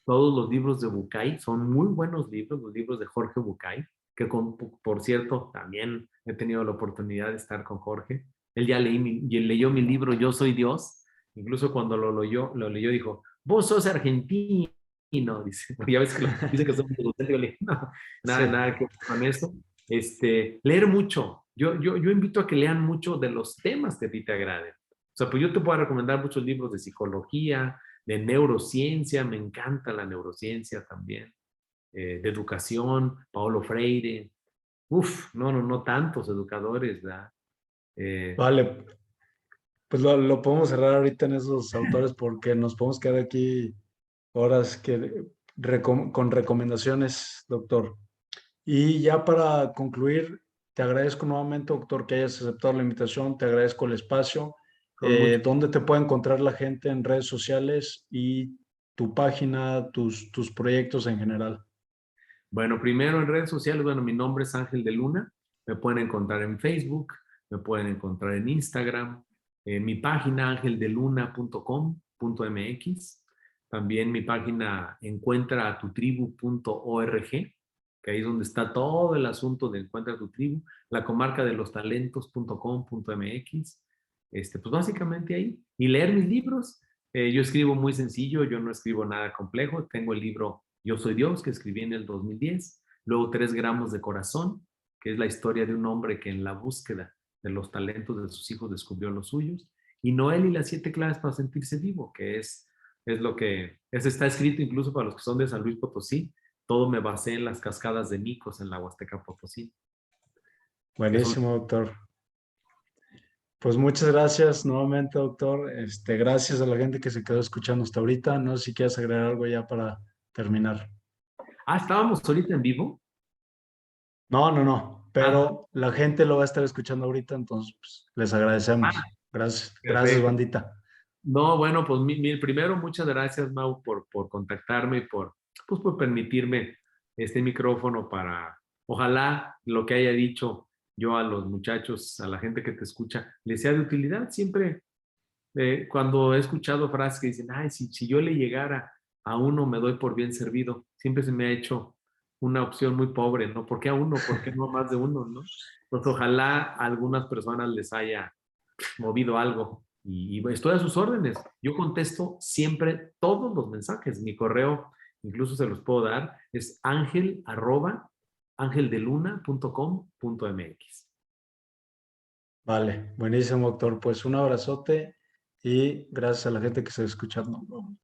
Todos los libros de Bucay son muy buenos libros, los libros de Jorge Bucay, que por cierto, también he tenido la oportunidad de estar con Jorge. Él ya leyó mi libro Yo Soy Dios. Incluso cuando lo leyó dijo, vos sos argentino, dice, ya ves que dice que somos egocéntricos, yo le dije, no, Sí. nada que ver con eso. Leer mucho. Yo invito a que lean mucho de los temas que a ti te agraden. O sea, pues yo te puedo recomendar muchos libros de psicología, de neurociencia, me encanta la neurociencia también, de educación, Paulo Freire. Uf, no tantos educadores, ¿verdad? Eh, Vale, pues lo podemos cerrar ahorita en esos autores porque nos podemos quedar aquí horas con recomendaciones, doctor. Y ya para concluir, te agradezco nuevamente, doctor, que hayas aceptado la invitación, te agradezco el espacio. con mucho. ¿Dónde te puede encontrar la gente en redes sociales y tu página, tus proyectos en general? Bueno, primero en redes sociales, bueno, mi nombre es Ángel de Luna, me pueden encontrar en Facebook, me pueden encontrar en Instagram, en mi página angeldeluna.com.mx, también mi página encuentraatutribu.org, que ahí es donde está todo el asunto de Encuentra tu Tribu, la comarca de los talentos.com.mx, pues básicamente ahí, y leer mis libros. Yo escribo muy sencillo, yo no escribo nada complejo, tengo el libro Yo Soy Dios, que escribí en el 2010, luego 3 gramos de corazón, que es la historia de un hombre que en la búsqueda de los talentos de sus hijos descubrió los suyos, y Noel y las 7 claves para sentirse vivo, que es lo que, ese está escrito incluso para los que son de San Luis Potosí, todo me basé en las cascadas de Micos en la Huasteca Potosí, que son. Buenísimo, doctor. Pues muchas gracias nuevamente, doctor. Gracias a la gente que se quedó escuchando hasta ahorita. No sé si quieres agregar algo ya para terminar. Estábamos ahorita en vivo. No, no, no, Ah, pero la gente lo va a estar escuchando ahorita, entonces pues, les agradecemos. Gracias, gracias, perfecto. bandita. No, bueno, pues primero muchas gracias, Mau, por contactarme y por permitirme este micrófono para, ojalá lo que haya dicho yo a los muchachos, a la gente que te escucha, les sea de utilidad. Siempre, cuando he escuchado frases que dicen, ay, si yo le llegara a uno, me doy por bien servido, siempre se me ha hecho una opción muy pobre, ¿no? ¿Por qué a uno? ¿Por qué no a más de uno, no? Pues ojalá a algunas personas les haya movido algo y estoy a sus órdenes. Yo contesto siempre todos los mensajes. Mi correo, incluso se los puedo dar, es angeldeluna.com.mx. Vale, buenísimo, doctor. Pues un abrazote y gracias a la gente que se está escuchando.